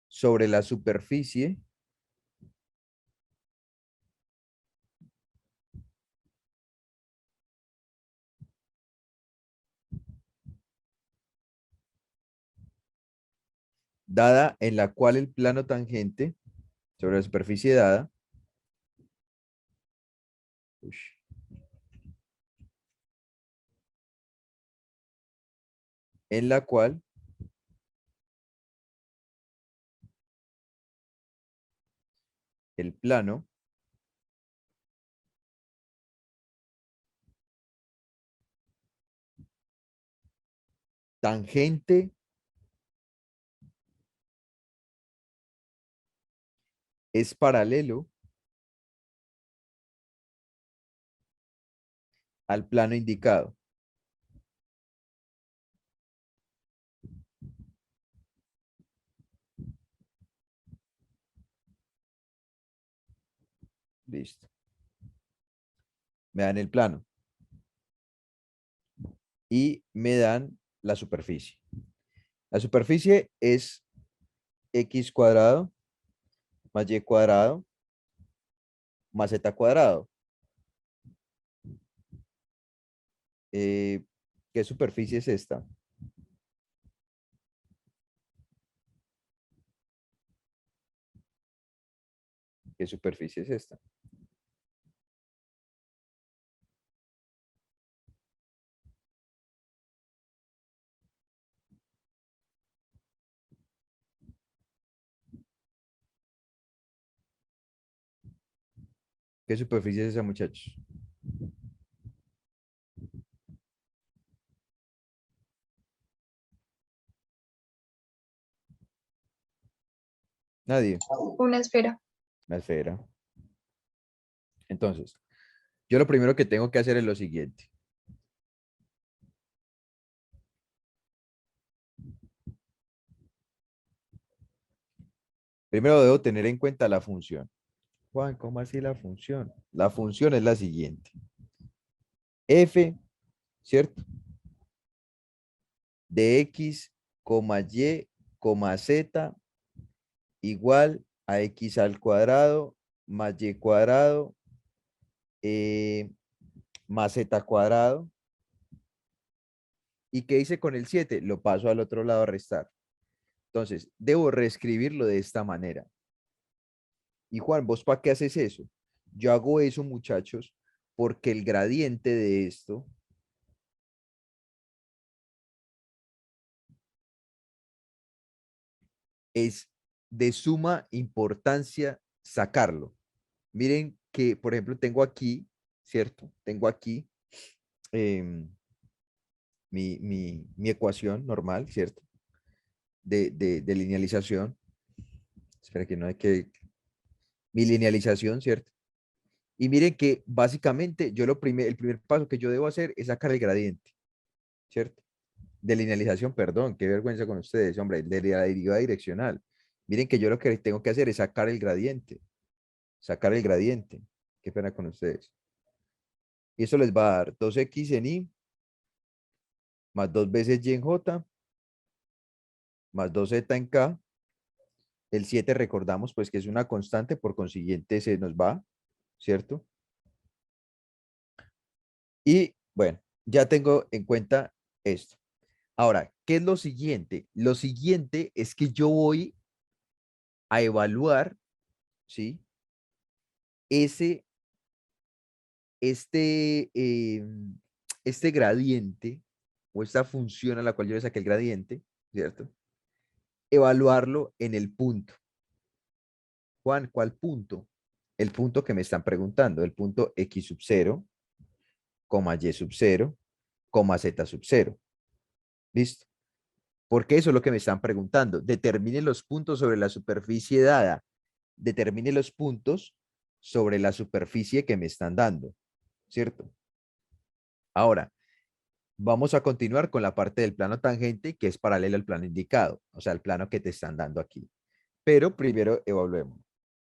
sobre la superficie dada en la cual el plano tangente sobre la superficie dada en la cual el plano tangente es paralelo al plano indicado. Listo. Me dan el plano y me dan la superficie. La superficie es x cuadrado más y cuadrado más z cuadrado. ¿Qué superficie es esta? ¿Qué superficie es esta? ¿Qué superficie es esa, muchachos? Nadie. Una esfera. La esfera. Entonces, yo lo primero que tengo que hacer es lo siguiente. Primero debo tener en cuenta la función. Juan, ¿cómo así la función? La función es la siguiente. F, ¿cierto? De x, y, z igual a x al cuadrado más y cuadrado más z cuadrado. ¿Y qué hice con el 7? Lo paso al otro lado a restar. Entonces, debo reescribirlo de esta manera. Y Juan, ¿vos para qué haces eso? Yo hago eso, muchachos, porque el gradiente de esto es de suma importancia sacarlo. Miren que, por ejemplo, tengo aquí, ¿cierto? Tengo aquí mi ecuación normal, ¿cierto? De linealización. Espera que no hay que... Mi linealización, ¿cierto? Y miren que básicamente yo el primer paso que yo debo hacer es sacar el gradiente, ¿cierto? De linealización, perdón, qué vergüenza con ustedes, hombre, de la derivada direccional. Miren que yo lo que tengo que hacer es sacar el gradiente. Sacar el gradiente. Qué pena con ustedes. Y eso les va a dar 2x en y más 2 veces y en j más 2z en k. El 7 recordamos pues que es una constante, por consiguiente se nos va, ¿cierto? Y bueno, ya tengo en cuenta esto. Ahora, ¿qué es lo siguiente? Lo siguiente es que yo voy a evaluar, ¿sí? Ese, este gradiente o esta función a la cual yo le saqué el gradiente, ¿cierto? Evaluarlo en el punto. Juan, ¿cuál punto? El punto que me están preguntando, el punto x sub 0, y sub 0, z sub 0. ¿Listo? Porque eso es lo que me están preguntando. Determine los puntos sobre la superficie dada. Determine los puntos sobre la superficie que me están dando. ¿Cierto? Ahora, vamos a continuar con la parte del plano tangente que es paralelo al plano indicado. O sea, el plano que te están dando aquí. Pero primero evaluemos.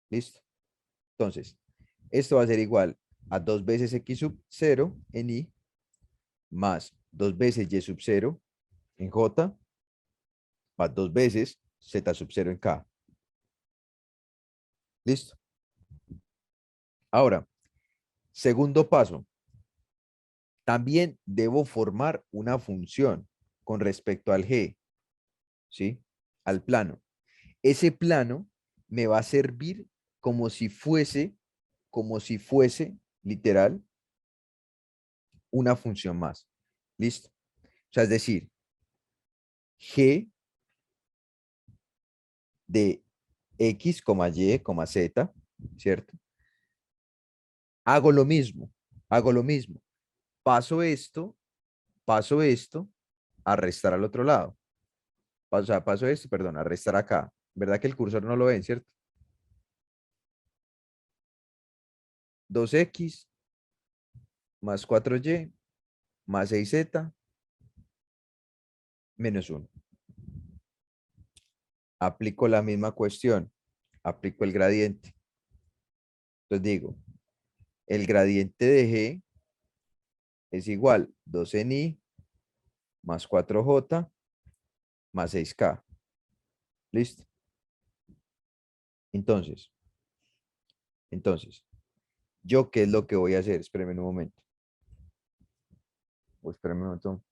¿Listo? Entonces, esto va a ser igual a 2 veces x sub 0 en y más 2 veces y sub 0 en j más 2 veces z sub 0 en k. ¿Listo? Ahora, segundo paso. También debo formar una función con respecto al g, ¿sí? Al plano. Ese plano me va a servir como si fuese, literal, una función más. ¿Listo? O sea, es decir, g de x, y, z, ¿cierto? Hago lo mismo, Paso esto a restar al otro lado. O sea, paso esto, perdón, a restar acá. ¿Verdad que el cursor no lo ven, cierto? 2x más 4y más 6z menos 1. Aplico la misma cuestión. Aplico el gradiente. Entonces digo, el gradiente de g es igual 2 en y más 4j más 6k. ¿Listo? Entonces, ¿yo qué es lo que voy a hacer? Espérenme un momento. O espérenme un momento.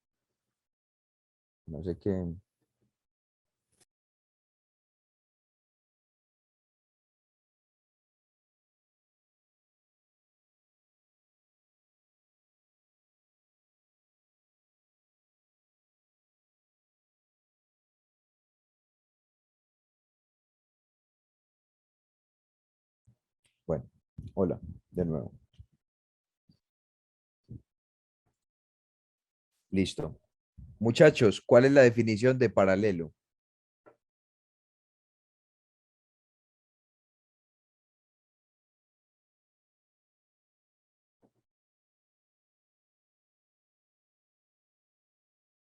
No sé qué. Bueno, hola, de nuevo. Listo. Muchachos, ¿cuál es la definición de paralelo?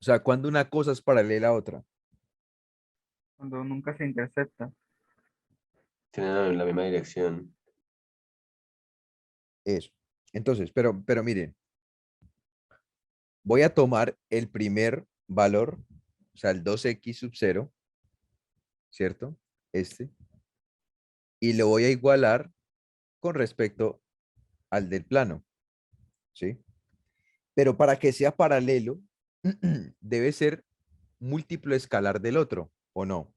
O sea, cuando una cosa es paralela a otra. Cuando nunca se intercepta. Tienen la misma dirección. Eso. Entonces, pero miren, voy a tomar el primer valor, o sea, el 2x sub 0, ¿cierto? Este, y lo voy a igualar con respecto al del plano, ¿sí? Pero para que sea paralelo, debe ser múltiplo escalar del otro, ¿o no?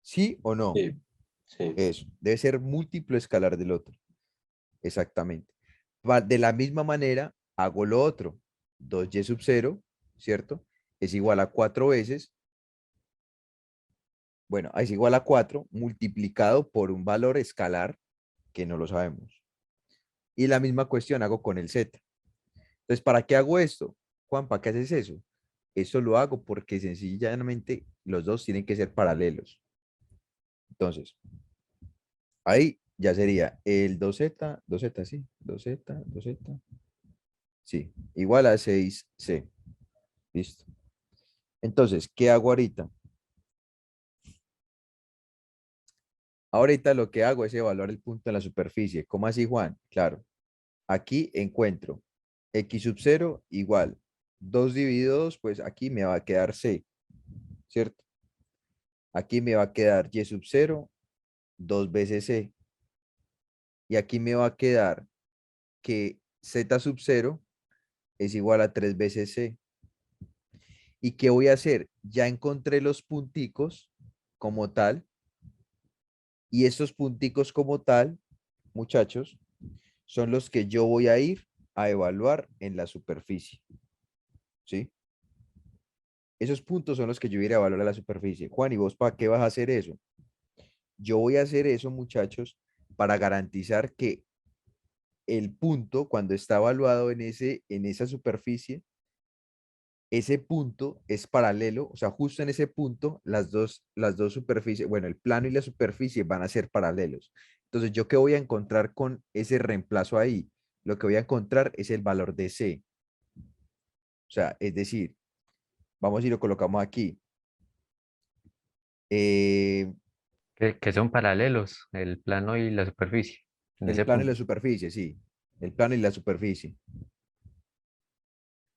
¿Sí o no? Sí, sí. Eso, debe ser múltiplo escalar del otro. Exactamente. De la misma manera, hago lo otro. 2y sub 0, ¿cierto? Es igual a 4 veces. Bueno, es igual a 4 multiplicado por un valor escalar que no lo sabemos. Y la misma cuestión hago con el z. Entonces, ¿para qué hago esto? Juan, ¿para qué haces eso? Eso lo hago porque sencillamente los dos tienen que ser paralelos. Entonces, ahí ya sería el 2z, sí, 2z, sí, igual a 6c. Listo. Entonces, ¿qué hago ahorita? Ahorita lo que hago es evaluar el punto en la superficie. ¿Cómo así, Juan? Claro. Aquí encuentro x sub 0 igual 2 dividido 2, pues aquí me va a quedar c, ¿cierto? Aquí me va a quedar y sub 0, 2 veces c. Y aquí me va a quedar que z sub 0 es igual a 3 veces c. ¿Y qué voy a hacer? Ya encontré los punticos como tal. Y estos punticos como tal, muchachos, son los que yo voy a ir a evaluar en la superficie. ¿Sí? Esos puntos son los que yo voy a ir a evaluar en la superficie. Juan, ¿y vos para qué vas a hacer eso? Yo voy a hacer eso, muchachos, para garantizar que el punto, cuando está evaluado en esa superficie, ese punto es paralelo, o sea, justo en ese punto, las dos superficies, bueno, el plano y la superficie van a ser paralelos. Entonces, ¿yo qué voy a encontrar con ese reemplazo ahí? Lo que voy a encontrar es el valor de C. O sea, es decir, vamos y lo colocamos aquí. Que son paralelos, el plano y la superficie, en El ese plano y la punto. superficie, sí. El plano y la superficie.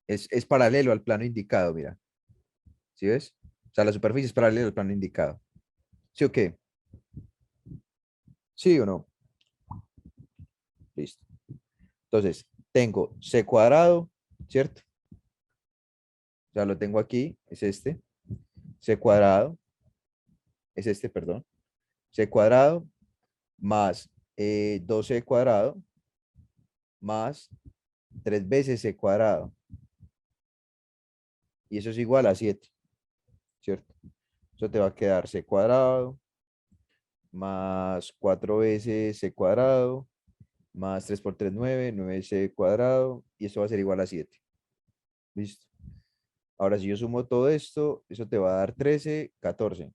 Es paralelo al plano indicado, mira. ¿Sí ves? O sea, la superficie es paralela al plano indicado. ¿Sí o qué? ¿Sí o no? Listo. Entonces, tengo c cuadrado, ¿cierto? O sea, lo tengo aquí, es este. C cuadrado, es este, perdón. C cuadrado más 2c cuadrado más 3 veces c cuadrado. Y eso es igual a 7, ¿cierto? Eso te va a quedar c cuadrado más 4 veces c cuadrado más 3 por 3, 9, 9c cuadrado, y esto va a ser igual a 7. Listo. Ahora, si yo sumo todo esto, eso te va a dar 13, 14.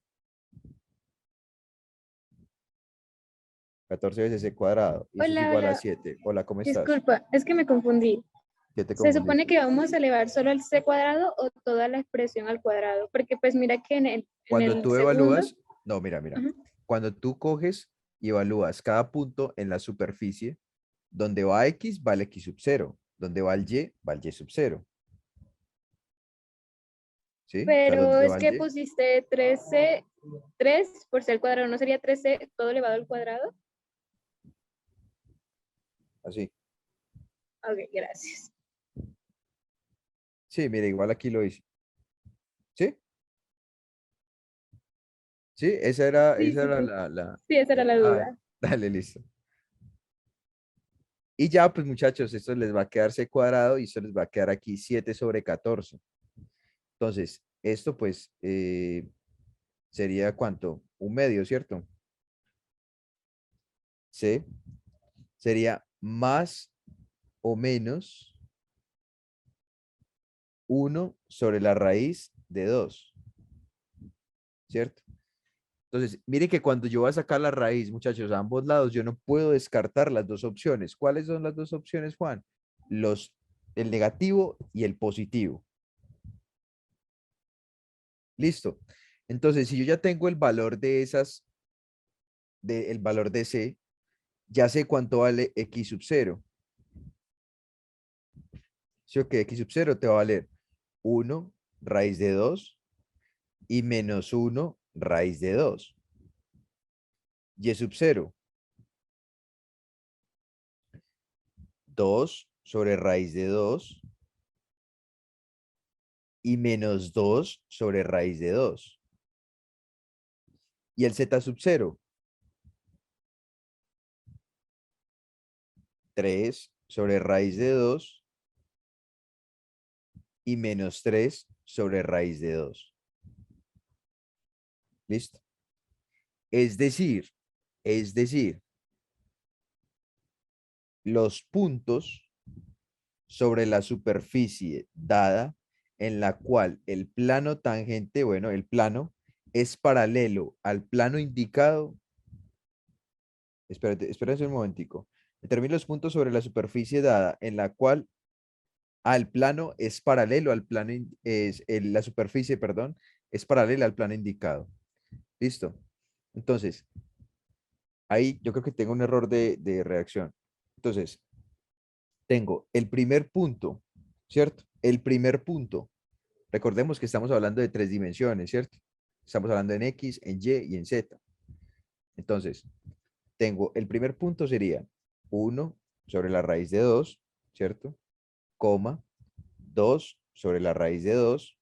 14 veces c cuadrado, y eso es Hola, igual a hola. 7. Hola, ¿cómo estás? Disculpa, es que me confundí. ¿Qué te ¿Se supone confundiste? que vamos a elevar solo el c cuadrado o toda la expresión al cuadrado? Porque pues mira que en Cuando el tú segundo, evalúas, no, mira. ajá, Cuando tú coges y evalúas cada punto en la superficie, donde va X, va el X sub 0. Donde va el Y sub 0. ¿Sí? O sea, pero donde es va el que Y, pusiste 3c, 3 por c al cuadrado, ¿no sería 3c todo elevado al cuadrado? así. Ok, gracias. Sí, mira, igual aquí lo hice. ¿Sí? Sí, esa Sí, sí, era sí. Sí, esa era la duda. dale, listo. Y ya, pues muchachos, esto les va a quedar c cuadrado y esto les va a quedar aquí 7 sobre 14. Entonces, esto pues sería ¿cuánto? Un medio, ¿cierto? C sería más o menos 1 sobre la raíz de 2, ¿cierto? Entonces, mire que cuando yo voy a sacar la raíz, muchachos, a ambos lados, yo no puedo descartar las dos opciones. ¿Cuáles son las dos opciones, Juan? El negativo y el positivo. Listo. Entonces, si yo ya tengo el valor de esas, el valor de C, ya sé cuánto vale X sub 0. ¿Sí o qué? X sub 0 te va a valer 1 raíz de 2 y menos 1 raíz de 2. Y sub 0, 2 sobre raíz de 2 y menos 2 sobre raíz de 2. Y el z sub 0, 3 sobre raíz de 2 y menos 3 sobre raíz de 2. ¿Listo? Es decir, los puntos sobre la superficie dada en la cual el plano tangente, bueno, el plano es paralelo al plano indicado. Espérate un momentico. Determina los puntos sobre la superficie dada en la cual al plano es paralelo al plano, la superficie, perdón, es paralela al plano indicado. ¿Listo? Entonces, ahí yo creo que tengo un error de redacción. Entonces, tengo el primer punto, ¿cierto? El primer punto. Recordemos que estamos hablando de 3 dimensiones, ¿cierto? Estamos hablando en X, en Y y en Z. Entonces, tengo el primer punto sería 1 sobre la raíz de 2, ¿cierto? Coma, 2 sobre la raíz de 2,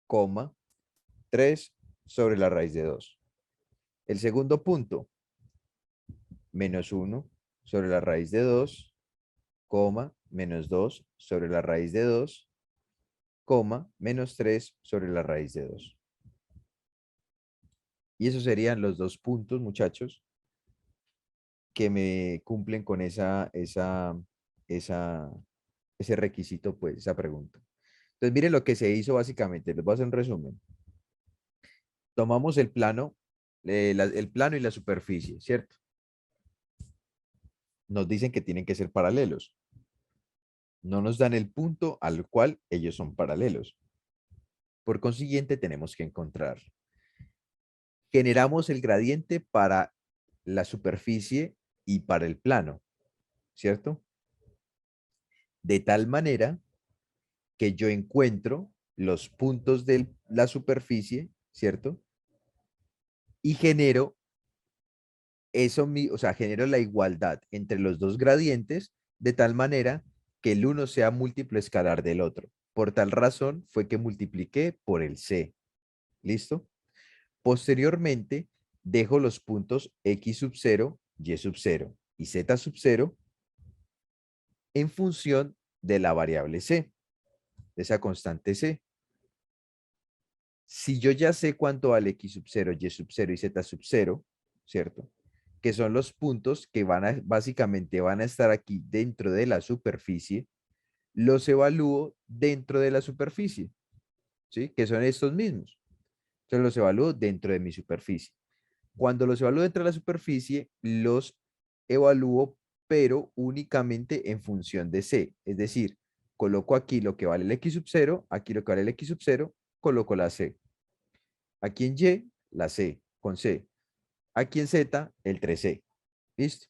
coma, 3 sobre la raíz de 2. El segundo punto, menos 1 sobre la raíz de 2, coma, menos 2 sobre la raíz de 2, coma, menos 3 sobre la raíz de 2. Y esos serían los dos puntos, muchachos, que me cumplen con ese requisito, pues, esa pregunta. Entonces, miren lo que se hizo básicamente. Les voy a hacer un resumen. Tomamos el plano, el plano y la superficie, ¿cierto? Nos dicen que tienen que ser paralelos. No nos dan el punto al cual ellos son paralelos. Por consiguiente, tenemos que encontrar. Generamos el gradiente para la superficie y para el plano, ¿cierto? De tal manera que yo encuentro los puntos de la superficie, ¿cierto? Y genero eso, o sea, genero la igualdad entre los dos gradientes de tal manera que el uno sea múltiplo escalar del otro. Por tal razón fue que multipliqué por el C. ¿Listo? Posteriormente, dejo los puntos X sub 0, Y sub 0 y Z sub 0 en función de la variable C, de esa constante C. Si yo ya sé cuánto vale X sub 0, Y sub 0 y Z sub 0, ¿cierto? Que son los puntos que básicamente van a estar aquí dentro de la superficie, los evalúo dentro de la superficie, ¿sí? Que son estos mismos. Entonces los evalúo dentro de mi superficie. Cuando los evalúo dentro de la superficie, los evalúo, pero únicamente en función de C. Es decir, coloco aquí lo que vale el X sub 0, aquí lo que vale el X sub 0, coloco la C. Aquí en Y, la C, con C. Aquí en Z, el 3C. ¿Listo?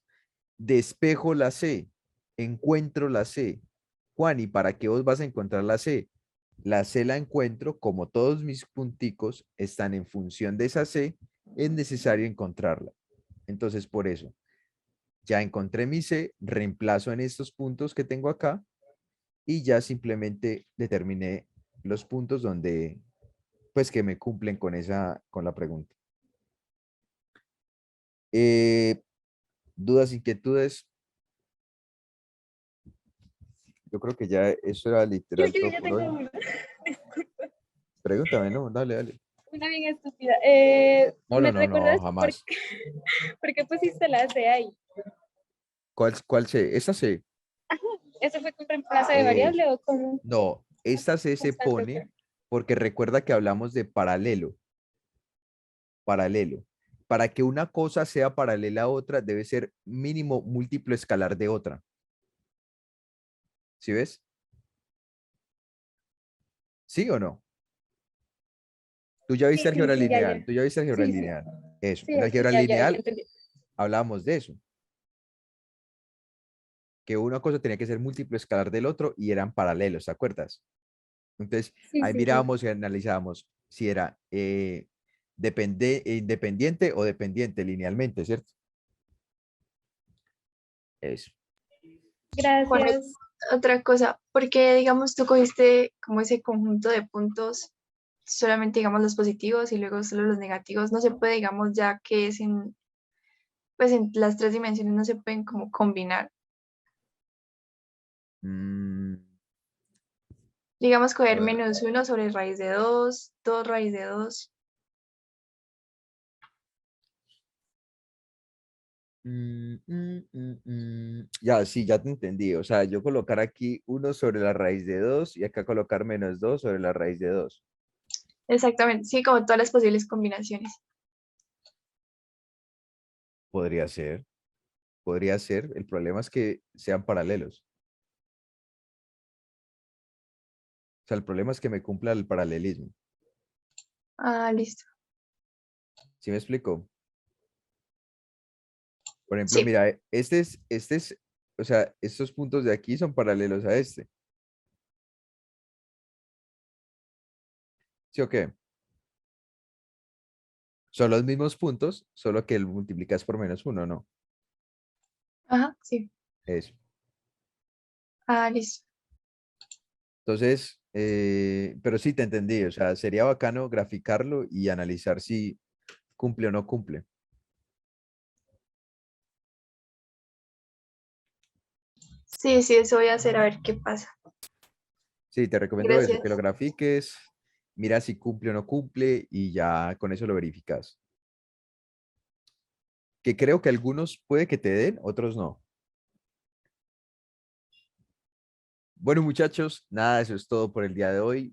Despejo la C, encuentro la C. Juan, ¿y para qué vos vas a encontrar la C? La C la encuentro, como todos mis punticos están en función de esa C, es necesario encontrarla. Entonces, por eso, ya encontré mi C, reemplazo en estos puntos que tengo acá y ya simplemente determiné los puntos donde, pues, que me cumplen con la pregunta. ¿Dudas, inquietudes? Yo creo que ya eso era literal Yo todo ya por tengo hoy. una. Disculpa, Pregúntame, no, dale. una bien estúpida. No, ¿Me no, recuerdas jamás. por qué pusiste la C ahí? ¿Cuál C? Esta C. ¿Eso fue con reemplazo de variable o como No, esta C se constante? pone porque recuerda que hablamos de paralelo. Paralelo. Para que una cosa sea paralela a otra, debe ser mínimo múltiplo escalar de otra. ¿Sí ves? ¿Sí o no? Tú ya viste Sí, álgebra sí, sí, ya, lineal, ya. tú ya viste álgebra Sí, sí. lineal. Eso, Sí, en álgebra ya, ya, ya lineal entendí. hablábamos de eso, que una cosa tenía que ser múltiplo escalar del otro y eran paralelos, ¿te acuerdas? Entonces, Sí, ahí sí, sí. mirábamos y analizábamos si era independiente o dependiente linealmente, ¿cierto? Eso. Bueno, Gracias. otra cosa, porque digamos tú cogiste como ese conjunto de puntos, solamente digamos los positivos y luego solo los negativos, no se puede, digamos, ya que es en, pues en las tres dimensiones no se pueden como combinar. Mm, Digamos, coger bueno. -1 sobre raíz de 2, 2 raíz de 2. Ya, sí, ya te entendí. O sea, yo colocar aquí 1 sobre la raíz de 2 y acá colocar -2 sobre la raíz de 2. Exactamente, sí, como todas las posibles combinaciones. Podría ser, podría ser. El problema es que sean paralelos. O sea, el problema es que me cumpla el paralelismo. Ah, listo. ¿Sí me explico? Por ejemplo, Sí, mira, o sea, estos puntos de aquí son paralelos a este. ¿Sí o qué? Son los mismos puntos, solo que el multiplicas por -1, ¿no? ajá, sí. Eso. Ah, listo. Entonces, pero sí te entendí. O sea, sería bacano graficarlo y analizar si cumple o no cumple. Sí, sí, eso voy a hacer a ver qué pasa. Sí, te recomiendo eso, que lo Gracias. grafiques, mira si cumple o no cumple y ya con eso lo verificas. Que creo que algunos puede que te den, otros no. Bueno, muchachos, nada, eso es todo por el día de hoy.